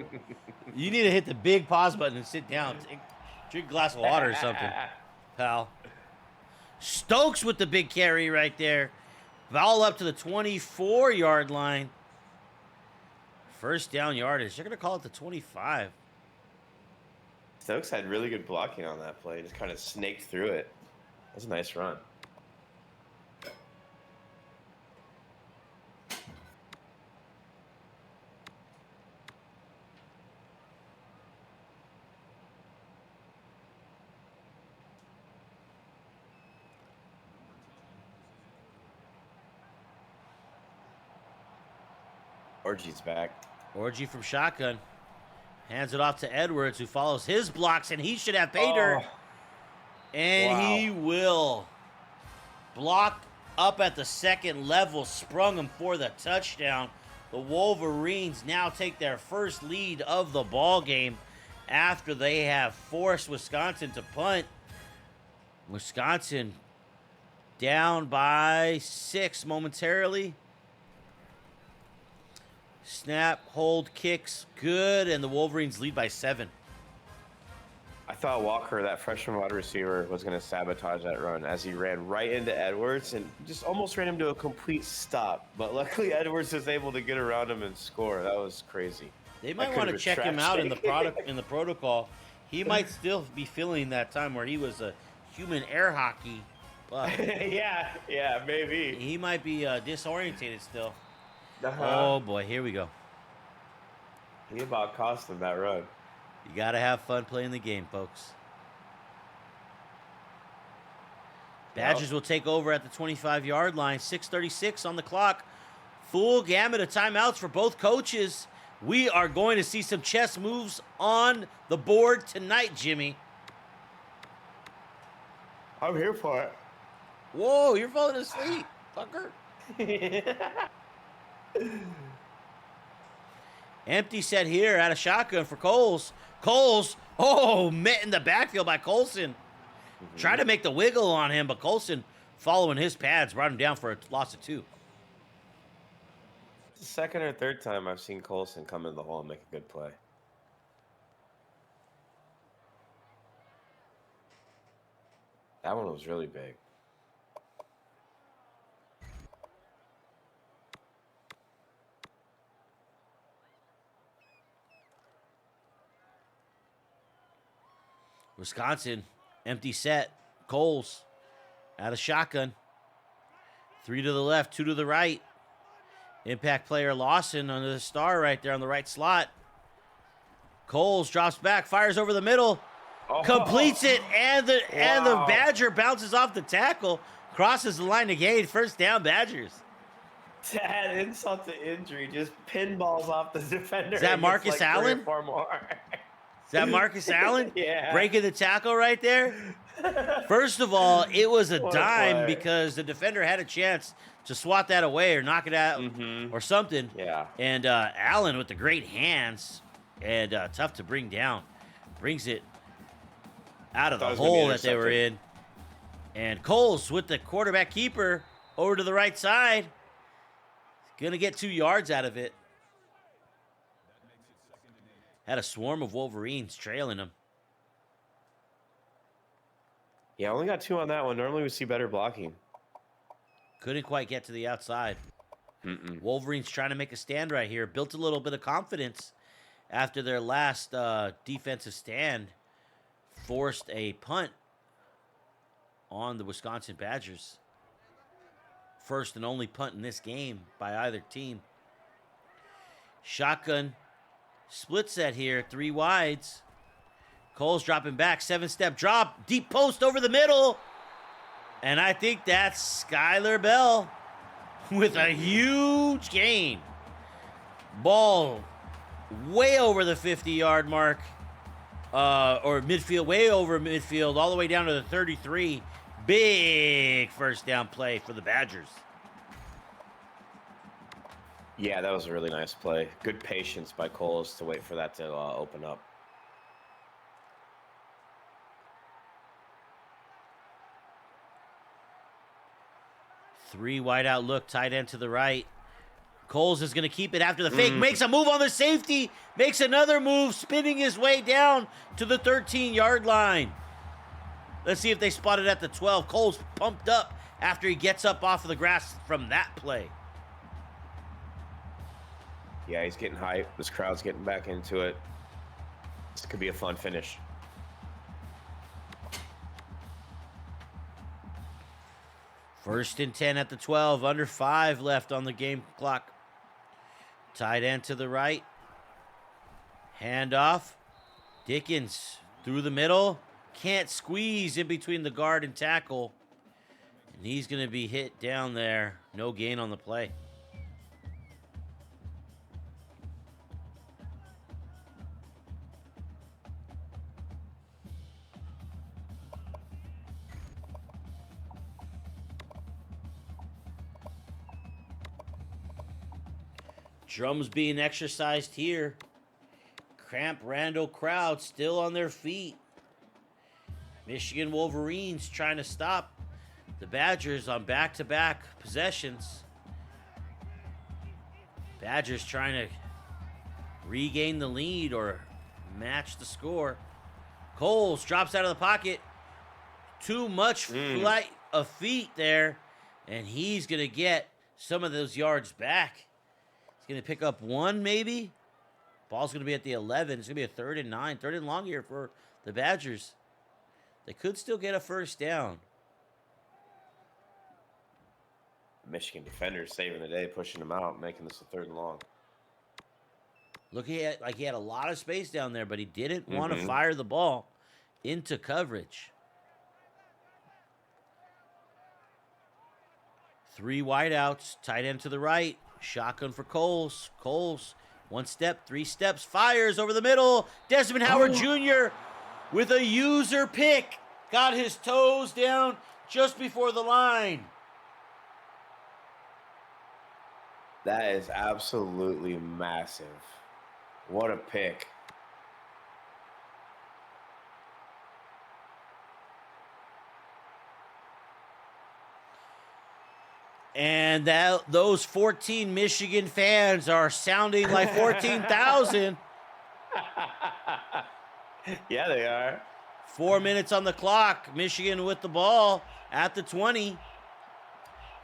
You need to hit the big pause button and sit down. Drink a glass of water or something, pal. Stokes with the big carry right there. Ball up to the 24-yard line. First down yardage. They're going to call it the 25. Stokes had really good blocking on that play. Just kind of snaked through it. That's a nice run. Orgy's back. Orgy from shotgun. Hands it off to Edwards, who follows his blocks, and he should have pay dirt. And he will. block up at the second level, sprung him for the touchdown. The Wolverines now take their first lead of the ball game after they have forced Wisconsin to punt. Wisconsin down by 6 momentarily. Snap, hold, kicks, good, and the Wolverines lead by 7. I thought Walker, that freshman wide receiver, was going to sabotage that run as he ran right into Edwards and just almost ran him to a complete stop. But luckily, Edwards was able to get around him and score. That was crazy. They might want to check him out in the protocol. He might still be feeling that time where he was a human air hockey. yeah, maybe. He might be disorientated still. Uh-huh. Oh, boy, here we go. He about cost him that run. You got to have fun playing the game, folks. Badgers will take over at the 25-yard line. 6:36 on the clock. Full gamut of timeouts for both coaches. We are going to see some chess moves on the board tonight, Jimmy. I'm here for it. Whoa, you're falling asleep, fucker. Empty set here out of shotgun for Coles. Coles, met in the backfield by Colson. Tried to make the wiggle on him, but Colson, following his pads, brought him down for a loss of 2. It's the second or third time I've seen Colson come in the hole and make a good play. That one was really big. Wisconsin, empty set. Coles, out of shotgun. 3 to the left, 2 to the right. Impact player Lawson under the star right there on the right slot. Coles drops back, fires over the middle, completes it, and the Badger bounces off the tackle, crosses the line to gain. First down, Badgers. To add insult to injury, just pinballs off the defender. Is that Marcus Allen? 3 or 4 more. Is that Marcus Allen? Yeah. Breaking the tackle right there? First of all, it was a What a dime play. because the defender had a chance to swat that away or knock it out or something. Yeah. And Allen with the great hands and tough to bring down. Brings it out of the hole that they were in. And Coles with the quarterback keeper over to the right side. Going to get 2 yards out of it. Had a swarm of Wolverines trailing him. Yeah, only got 2 on that one. Normally we see better blocking. Couldn't quite get to the outside. Wolverines trying to make a stand right here. Built a little bit of confidence after their last defensive stand. Forced a punt on the Wisconsin Badgers. First and only punt in this game by either team. Shotgun. Split set here, 3 wides. Cole's dropping back, 7-step drop, deep post over the middle. And I think that's Skylar Bell with a huge gain. Ball way over the 50-yard mark, or midfield, way over midfield, all the way down to the 33. Big first down play for the Badgers. Yeah, that was a really nice play. Good patience by Coles to wait for that to open up. Three wide out look, tight end to the right. Coles is going to keep it after the fake. Makes a move on the safety. Makes another move, spinning his way down to the 13-yard line. Let's see if they spot it at the 12. Coles pumped up after he gets up off of the grass from that play. Yeah, he's getting hype. This crowd's getting back into it. This could be a fun finish. First and 10 at the 12. Under 5 left on the game clock. Tight end to the right. Handoff. Dickens through the middle. Can't squeeze in between the guard and tackle. And he's going to be hit down there. No gain on the play. Drums being exercised here. Camp Randall crowd still on their feet. Michigan Wolverines trying to stop the Badgers on back-to-back possessions. Badgers trying to regain the lead or match the score. Coles drops out of the pocket. Too much flight of feet there, and he's going to get some of those yards back. He's going to pick up one maybe. Ball's going to be at the 11. It's going to be a 3rd and 9, 3rd and long here for the Badgers. They could still get a first down. Michigan defenders saving the day, pushing them out, making this a 3rd and long. Look, he had a lot of space down there, but he didn't want to fire the ball into coverage. 3 wideouts, tight end to the right, shotgun for Coles. Coles, 1 step, 3 steps, fires over the middle. Desmond Howard Jr. with a user pick. Got his toes down just before the line. That is absolutely massive. What a pick. And those 14 Michigan fans are sounding like 14,000. Yeah, they are. 4 minutes on the clock. Michigan with the ball at the 20.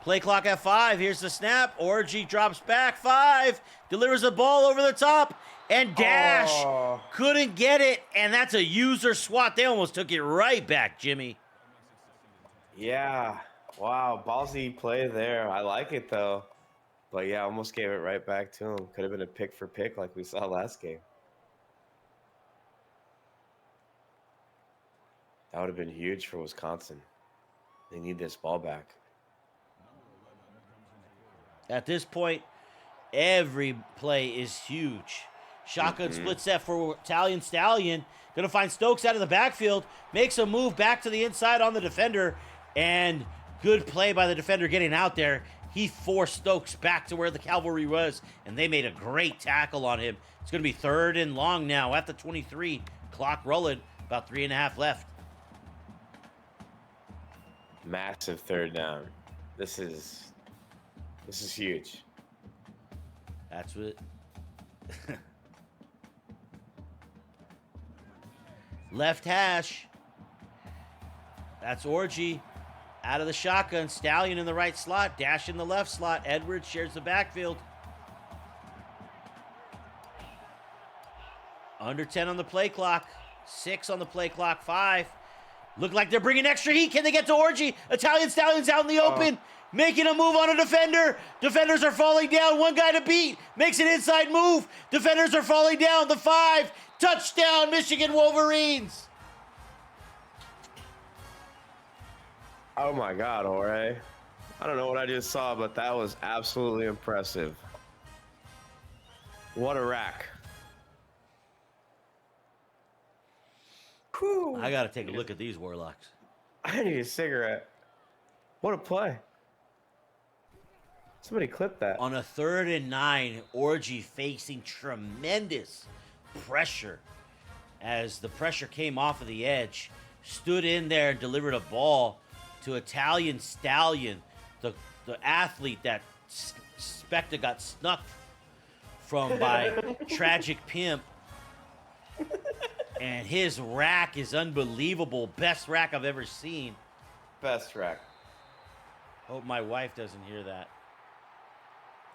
Play clock at 5. Here's the snap. Orji drops back. 5. Delivers the ball over the top. And Dash couldn't get it. And that's a user swat. They almost took it right back, Jimmy. Yeah. Wow. Ballsy play there. I like it, though. But, yeah, almost gave it right back to him. Could have been a pick for pick like we saw last game. That would have been huge for Wisconsin. They need this ball back. At this point, every play is huge. Shotgun split set for Italian Stallion. Going to find Stokes out of the backfield. Makes a move back to the inside on the defender. And good play by the defender getting out there. He forced Stokes back to where the cavalry was. And they made a great tackle on him. It's going to be 3rd and long now at the 23. Clock rolling. About 3.5 left. Massive 3rd down. This is huge. That's what. Left hash. That's Orji out of the shotgun. Stallion in the right slot. Dash in the left slot. Edwards shares the backfield. Under 10 on the play clock. 6 on the play clock. 5. Look like they're bringing extra heat. Can they get to Orji? Italian Stallion's out in the open. Making a move on a defender. Defenders are falling down. One guy to beat. Makes an inside move. Defenders are falling down. The 5. Touchdown, Michigan Wolverines. Oh, my God, Jorge. I don't know what I just saw, but that was absolutely impressive. What a rack. Whew. I got to take a look at these Warlocks. I need a cigarette. What a play. Somebody clipped that. On a 3rd and 9, Orji facing tremendous pressure as the pressure came off of the edge. Stood in there and delivered a ball to Italian Stallion, the athlete that Specta got snuck from by Tragic Pimp. And his rack is unbelievable. Best rack I've ever seen. Best rack. Hope my wife doesn't hear that.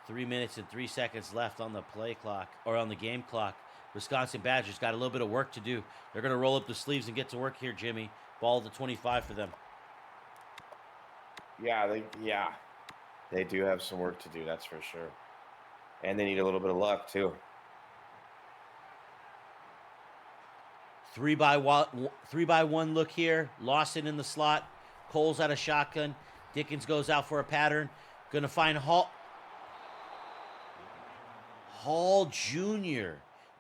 3 minutes and 3 seconds left on the play clock, or on the game clock. Wisconsin Badgers got a little bit of work to do. They're going to roll up the sleeves and get to work here, Jimmy. Ball to 25 for them. Yeah, they do have some work to do, that's for sure. And they need a little bit of luck, too. 3-by-1 look here. Lawson in the slot. Cole's out of shotgun. Dickens goes out for a pattern. Going to find Hall Jr.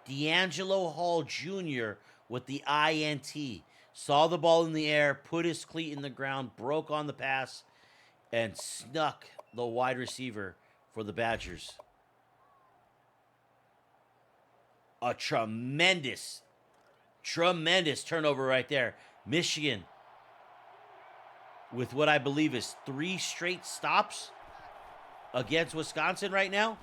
D'Angelo Hall Jr. with the INT. Saw the ball in the air, put his cleat in the ground, broke on the pass, and snuck the wide receiver for the Badgers. A tremendous turnover right there. Michigan with what I believe is 3 straight stops against Wisconsin right now.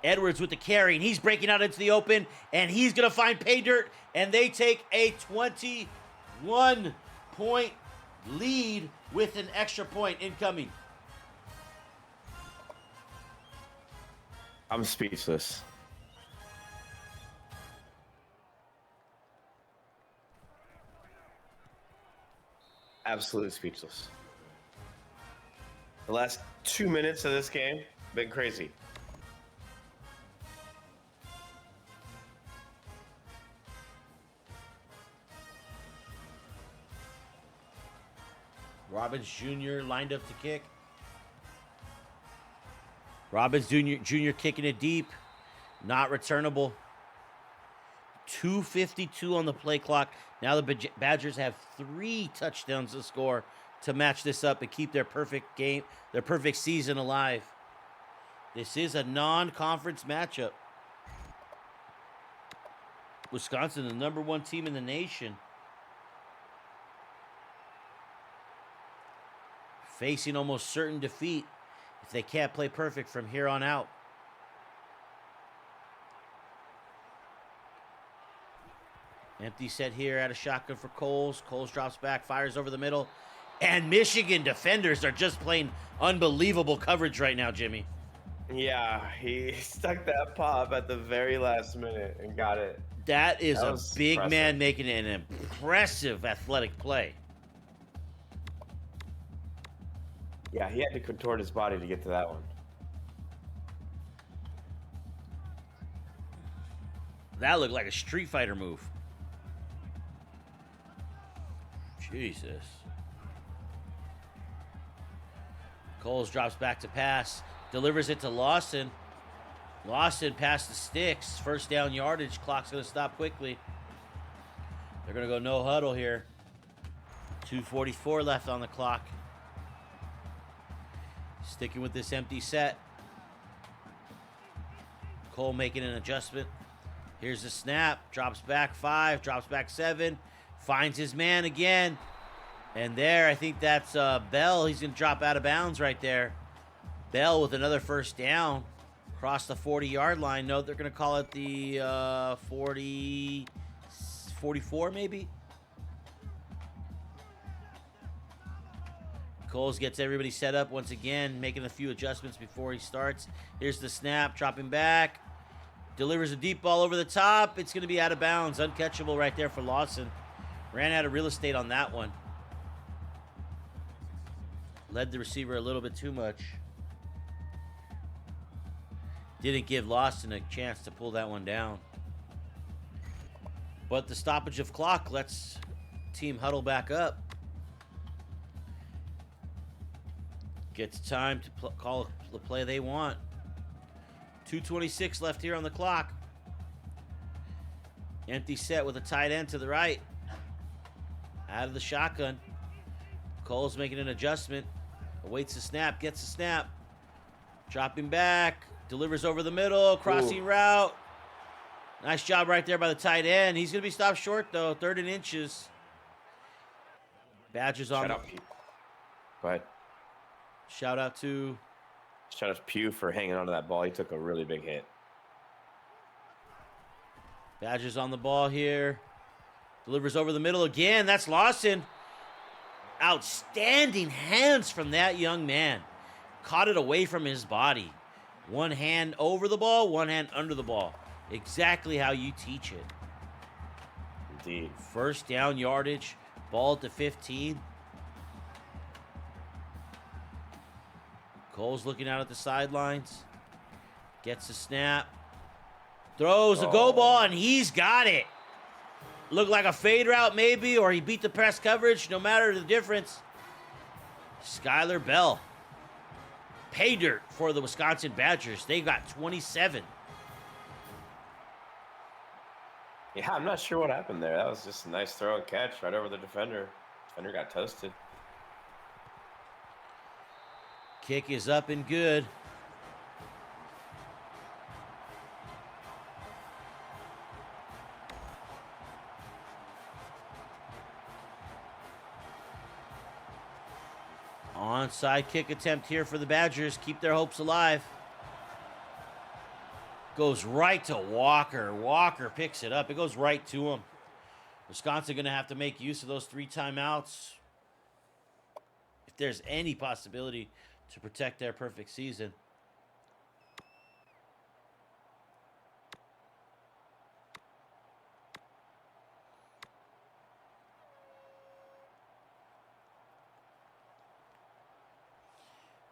Edwards with the carry, and he's breaking out into the open, and he's going to find pay dirt, and they take a 21-point lead with an extra point incoming. I'm speechless. Absolutely speechless. The last 2 minutes of this game been crazy. Robbins Jr. lined up to kick. Robbins Jr. kicking it deep. Not returnable. 2:52 on the play clock. Now the Badgers have 3 touchdowns to score to match this up and keep their perfect game, their perfect season alive. This is a non-conference matchup. Wisconsin, the #1 team in the nation, facing almost certain defeat if they can't play perfect from here on out. Empty set here at a shotgun for Coles. Coles drops back, fires over the middle. And Michigan defenders are just playing unbelievable coverage right now, Jimmy. Yeah, he stuck that pop at the very last minute and got it. That is a big impressive. man making an impressive athletic play. Yeah, he had to contort his body to get to that one. That looked like a Street Fighter move. Jesus. Coles drops back to pass. Delivers it to Lawson. Lawson past the sticks. First down yardage. Clock's going to stop quickly. They're going to go no huddle here. 2:44 left on the clock. Sticking with this empty set. Cole making an adjustment. Here's the snap. Drops back 5. Drops back 7. Finds his man again. And there, I think that's Bell. He's going to drop out of bounds right there. Bell with another first down. Across the 40-yard line. No, they're going to call it the 44 maybe. Coles gets everybody set up once again, making a few adjustments before he starts. Here's the snap, dropping back. Delivers a deep ball over the top. It's going to be out of bounds. Uncatchable right there for Lawson. Ran out of real estate on that one. Led the receiver a little bit too much. Didn't give Lawson a chance to pull that one down. But the stoppage of clock lets team huddle back up. Gets time to call the play they want. 2:26 left here on the clock. Empty set with a tight end to the right. Out of the shotgun. Cole's making an adjustment. Awaits the snap. Gets the snap. Dropping back. Delivers over the middle. Crossing route. Nice job right there by the tight end. He's going to be stopped short, though. 3rd and inches. Badgers on. Shout out. Go ahead. Shout out to Pugh for hanging onto that ball. He took a really big hit. Badgers on the ball here. Delivers over the middle again. That's Lawson. Outstanding hands from that young man. Caught it away from his body. One hand over the ball, one hand under the ball. Exactly how you teach it. Indeed. First down yardage. Ball at the 15. Cole's looking out at the sidelines. Gets the snap. Throws a go ball, and he's got it. Looked like a fade route maybe, or he beat the press coverage. No matter the difference. Skylar Bell. Pay dirt for the Wisconsin Badgers. They got 27. Yeah, I'm not sure what happened there. That was just a nice throw and catch right over the defender. Defender got toasted. Kick is up and good. Onside kick attempt here for the Badgers. Keep their hopes alive. Goes right to Walker. Walker picks it up. It goes right to him. Wisconsin going to have to make use of those 3 timeouts if there's any possibility to protect their perfect season.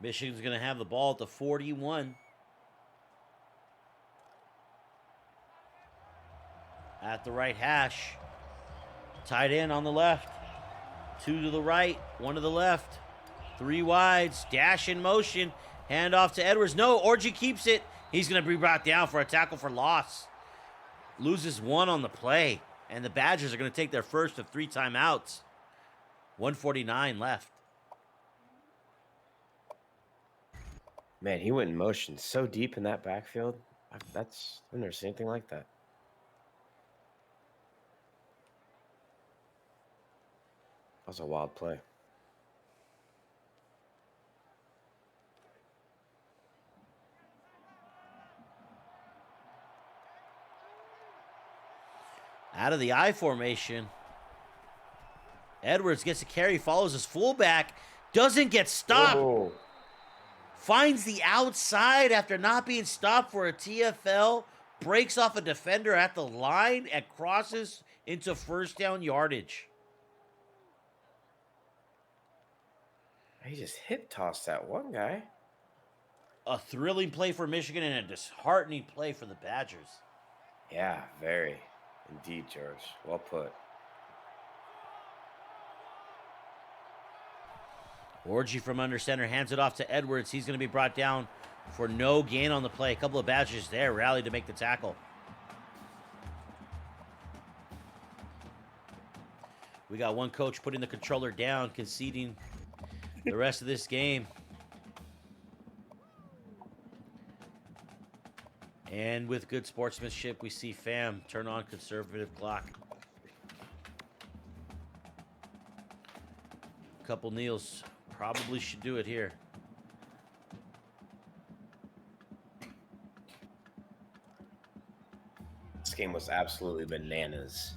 Michigan's going to have the ball at the 41. At the right hash. Tight end on the left. 2 to the right. 1 to the left. 3 wides. Dash in motion. Hand off to Edwards. No, Orji keeps it. He's going to be brought down for a tackle for loss. Loses 1 on the play. And the Badgers are going to take their first of 3 timeouts. 1:49 left. Man, he went in motion so deep in that backfield. I've never seen anything like that. That was a wild play. Out of the I formation. Edwards gets a carry, follows his fullback, doesn't get stopped. Whoa. Finds the outside after not being stopped for a TFL, breaks off a defender at the line, and crosses into first down yardage. He just hip tossed that one guy. A thrilling play for Michigan and a disheartening play for the Badgers. Yeah, very. Indeed, George. Well put. Orji from under center hands it off to Edwards. He's going to be brought down for no gain on the play. A couple of Badgers there rallied to make the tackle. We got one coach putting the controller down, conceding the rest of this game. And with good sportsmanship, we see Fam turn on conservative clock. Couple kneels. Probably should do it here. This game was absolutely bananas.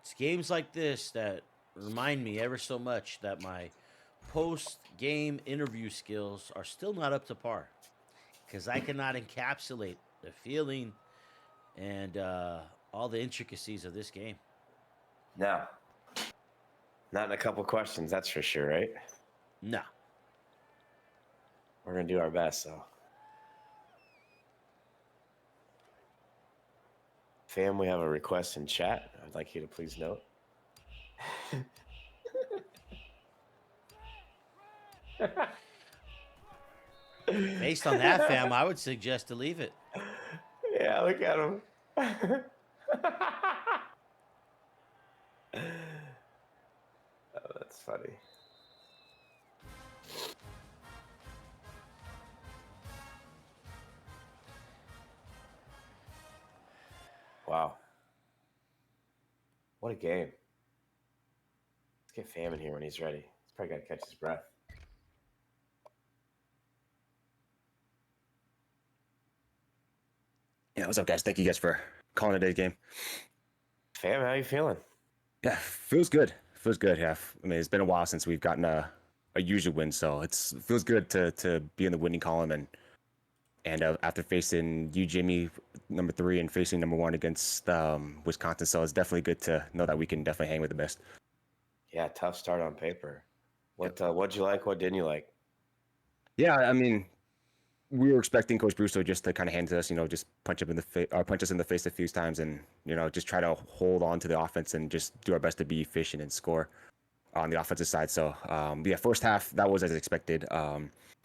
It's games like this that remind me ever so much that my post-game interview skills are still not up to par, because I cannot encapsulate the feeling and all the intricacies of this game. No. Not in a couple questions, that's for sure, right? No. We're going to do our best, though. Fam, we have a request in chat. I'd like you to please note. Based on that, Fam, I would suggest to leave it. Yeah, look at him. Oh, that's funny. Wow. What a game. Let's get Fam in here when he's ready. He's probably got to catch his breath. Yeah, what's up, guys? Thank you guys for calling today's game. Fam, how you feeling? Yeah, feels good. Feels good. Yeah, I mean, it's been a while since we've gotten a usual win, so it feels good to be in the winning column and after facing you, Jimmy, number 3, and facing number 1 against Wisconsin, so it's definitely good to know that we can definitely hang with the best. Yeah, tough start on paper. What'd you like? What didn't you like? Yeah, I mean, we were expecting Coach Brusoe just to kind of hand to us, just punch us in the face a few times, and just try to hold on to the offense and just do our best to be efficient and score on the offensive side. So yeah, first half that was as expected.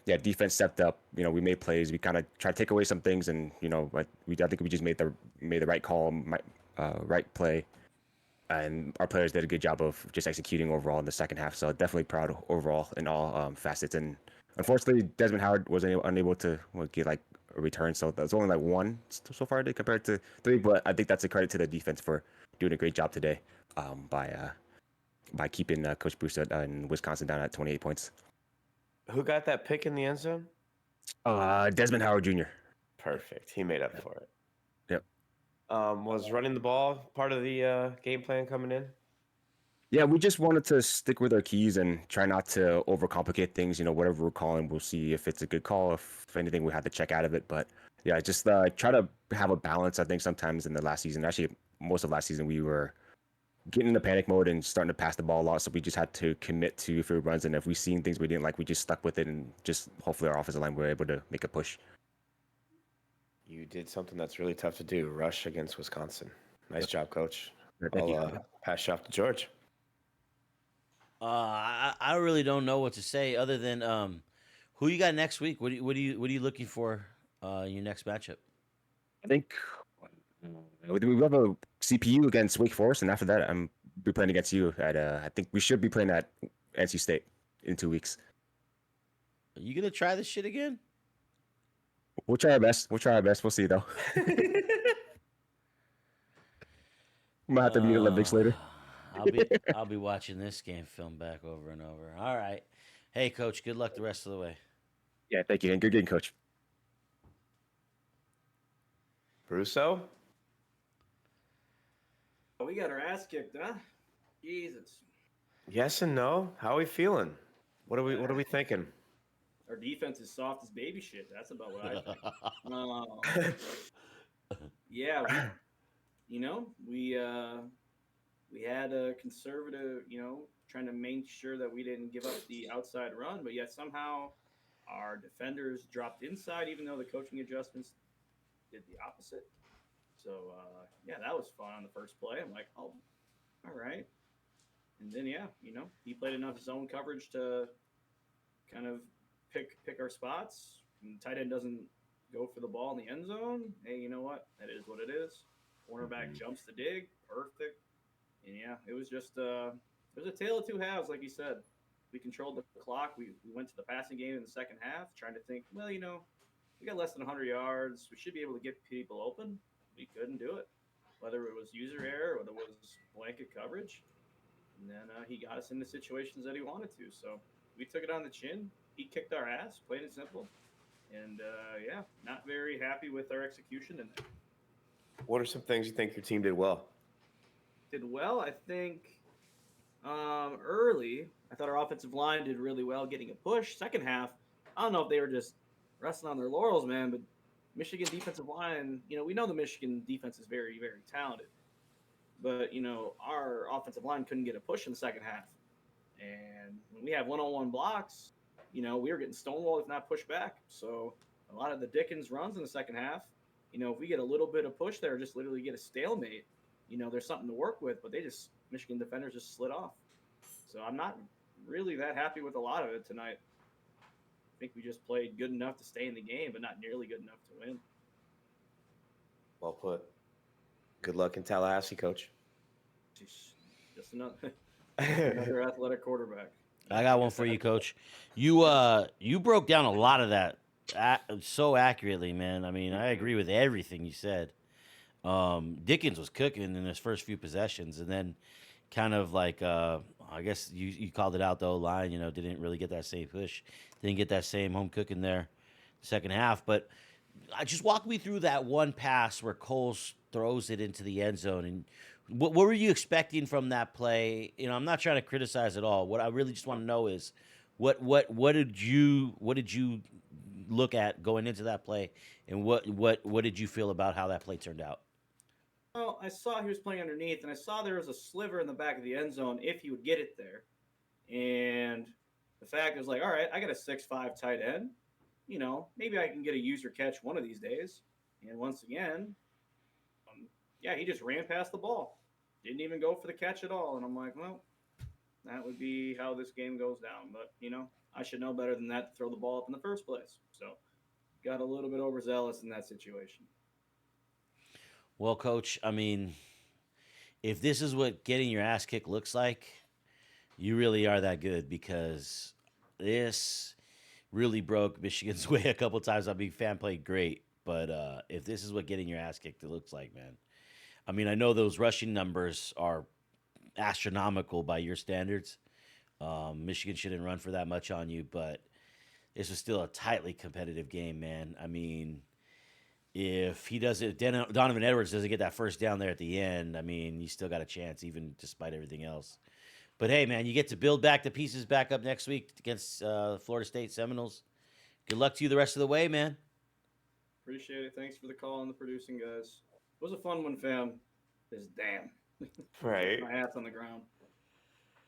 Yeah, defense stepped up. We made plays. We kind of tried to take away some things, and I think we just made the right call, right play, and our players did a good job of just executing overall in the second half. So definitely proud overall in all facets, and Unfortunately, Desmond Howard was unable to get like a return, so that's only like one so far today compared to 3. But I think that's a credit to the defense for doing a great job today, by keeping Coach Bruce in Wisconsin down at 28 points. Who got that pick in the end zone? Desmond Howard Jr. Perfect. He made up for it. Yep. Was running the ball part of the game plan coming in? Yeah, we just wanted to stick with our keys and try not to overcomplicate things. Whatever we're calling, we'll see if it's a good call. If anything, we had to check out of it. But yeah, just try to have a balance. I think sometimes in the last season, actually most of last season, we were getting into panic mode and starting to pass the ball a lot. So we just had to commit to free runs. And if we seen things we didn't like, we just stuck with it and just hopefully our offensive line were able to make a push. You did something that's really tough to do, rush against Wisconsin. Nice job, Coach. Thank you. I'll pass you off to George. I really don't know what to say other than who you got next week. What are you looking for your next matchup? I think we have a CPU against Wake Forest, and after that, be playing against you at. I think we should be playing at NC State in 2 weeks. Are you gonna try this shit again? We'll try our best. We'll see though. We might have to meet Olympics later. I'll be watching this game film back over and over. All right. Hey, Coach. Good luck the rest of the way. Yeah, thank you, and good game, Coach. Brusoe? We got our ass kicked, huh? Jesus. Yes and no. How are we feeling? What are we thinking? Our defense is soft as baby shit. That's about what I think. Yeah, we had a conservative, trying to make sure that we didn't give up the outside run, but yet somehow our defenders dropped inside, even though the coaching adjustments did the opposite. So, yeah, that was fun on the first play. I'm like, oh, all right. And then, yeah, he played enough zone coverage to kind of pick our spots. And the tight end doesn't go for the ball in the end zone. Hey, you know what? That is what it is. Cornerback jumps the dig. Perfect. And, yeah, it was just it was a tale of two halves, like you said. We controlled the clock. We went to the passing game in the second half, trying to think, well, we got less than 100 yards. We should be able to get people open. We couldn't do it, whether it was user error or whether it was blanket coverage. And then he got us into situations that he wanted to. So we took it on the chin. He kicked our ass, plain and simple. And, yeah, not very happy with our execution in there. What are some things you think your team did well? Did well, I think early, I thought our offensive line did really well getting a push. Second half, I don't know if they were just resting on their laurels, man, but Michigan defensive line, we know the Michigan defense is very, very talented. But, our offensive line couldn't get a push in the second half. And when we have one-on-one blocks, we were getting stonewalled if not pushed back. So a lot of the Dickens runs in the second half, if we get a little bit of push there, just literally get a stalemate, there's something to work with. But Michigan defenders just slid off. So I'm not really that happy with a lot of it tonight. I think we just played good enough to stay in the game, but not nearly good enough to win. Well put. Good luck in Tallahassee, Coach. Just another athletic quarterback. I got one for you, Coach. You broke down a lot of that so accurately, man. I mean, I agree with everything you said. Dickens was cooking in his first few possessions, and then kind of like I guess you called it out, the O-line, didn't really get that same push, didn't get that same home cooking there second half. But just walk me through that one pass where Coles throws it into the end zone, and what were you expecting from that play? I'm not trying to criticize at all. What I really just want to know is what did you look at going into that play, and what did you feel about how that play turned out? Well, I saw he was playing underneath, and I saw there was a sliver in the back of the end zone if he would get it there. And the fact was like, all right, I got a 6'5" tight end. Maybe I can get a user catch one of these days. And once again, yeah, he just ran past the ball. Didn't even go for the catch at all. And I'm like, well, that would be how this game goes down. But, I should know better than that to throw the ball up in the first place. So got a little bit overzealous in that situation. Well, Coach, I mean, if this is what getting your ass kicked looks like, you really are that good, because this really broke Michigan's way a couple times. I mean, Fan played great, but if this is what getting your ass kicked it looks like, man. I mean, I know those rushing numbers are astronomical by your standards. Michigan shouldn't run for that much on you, but this was still a tightly competitive game, man. I mean, if he doesn't, Donovan Edwards doesn't get that first down there at the end, I mean, you still got a chance, even despite everything else. But hey, man, you get to build back the pieces back up next week against Florida State Seminoles. Good luck to you the rest of the way, man. Appreciate it. Thanks for the call and the producing, guys. It was a fun one, fam. Just damn. Right. My hat's on the ground.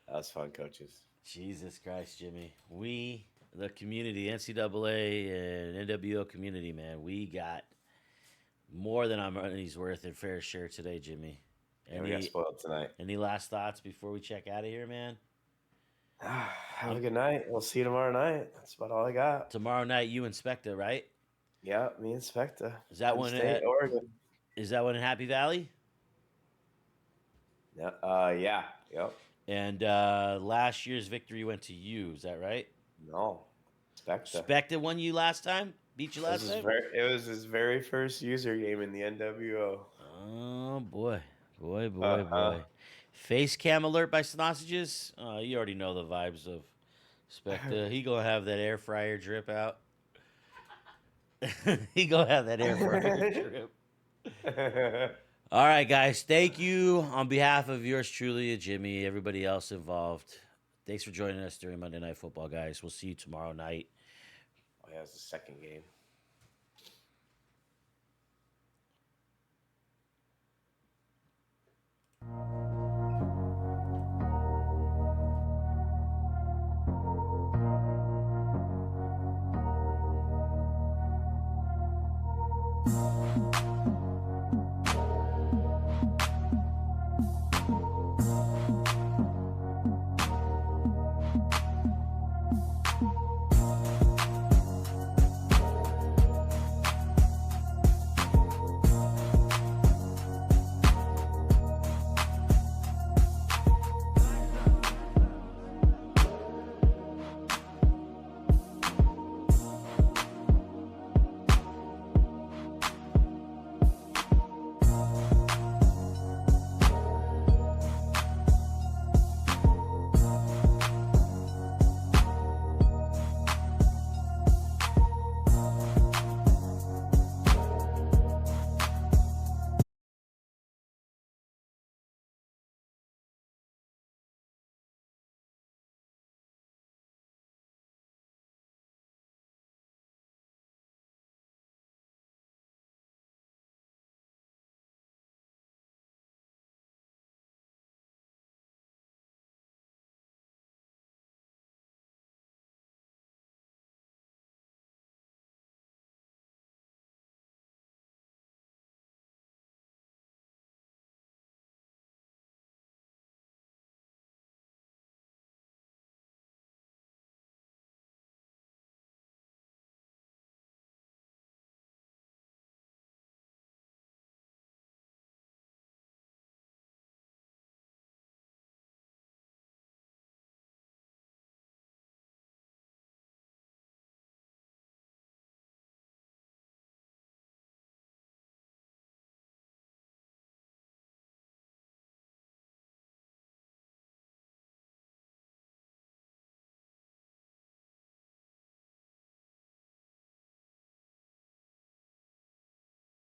That was fun, coaches. Jesus Christ, Jimmy. We, the community, NCAA and NWO community, man, we got more than our money's worth in fair share today, Jimmy. And we got spoiled tonight. Any last thoughts before we check out of here, man? Have a good night. We'll see you tomorrow night. That's about all I got. Tomorrow night, you and Specta, right? Yeah, me and Specta. Is that Penn one State, Oregon? Is that one in Happy Valley? Yeah. Yeah. Yep. And last year's victory went to you. Is that right? No. Specta. Specta won you last time? Beat you last time? It was his very first user game in the NWO. Oh, boy. Boy. Face cam alert by Snausages. You already know the vibes of Specta. He gonna have that air fryer drip out. He gonna have that air fryer drip. All right, guys. Thank you on behalf of yours truly, Jimmy, everybody else involved. Thanks for joining us during Monday Night Football, guys. We'll see you tomorrow night. Oh, yeah, it's the second game.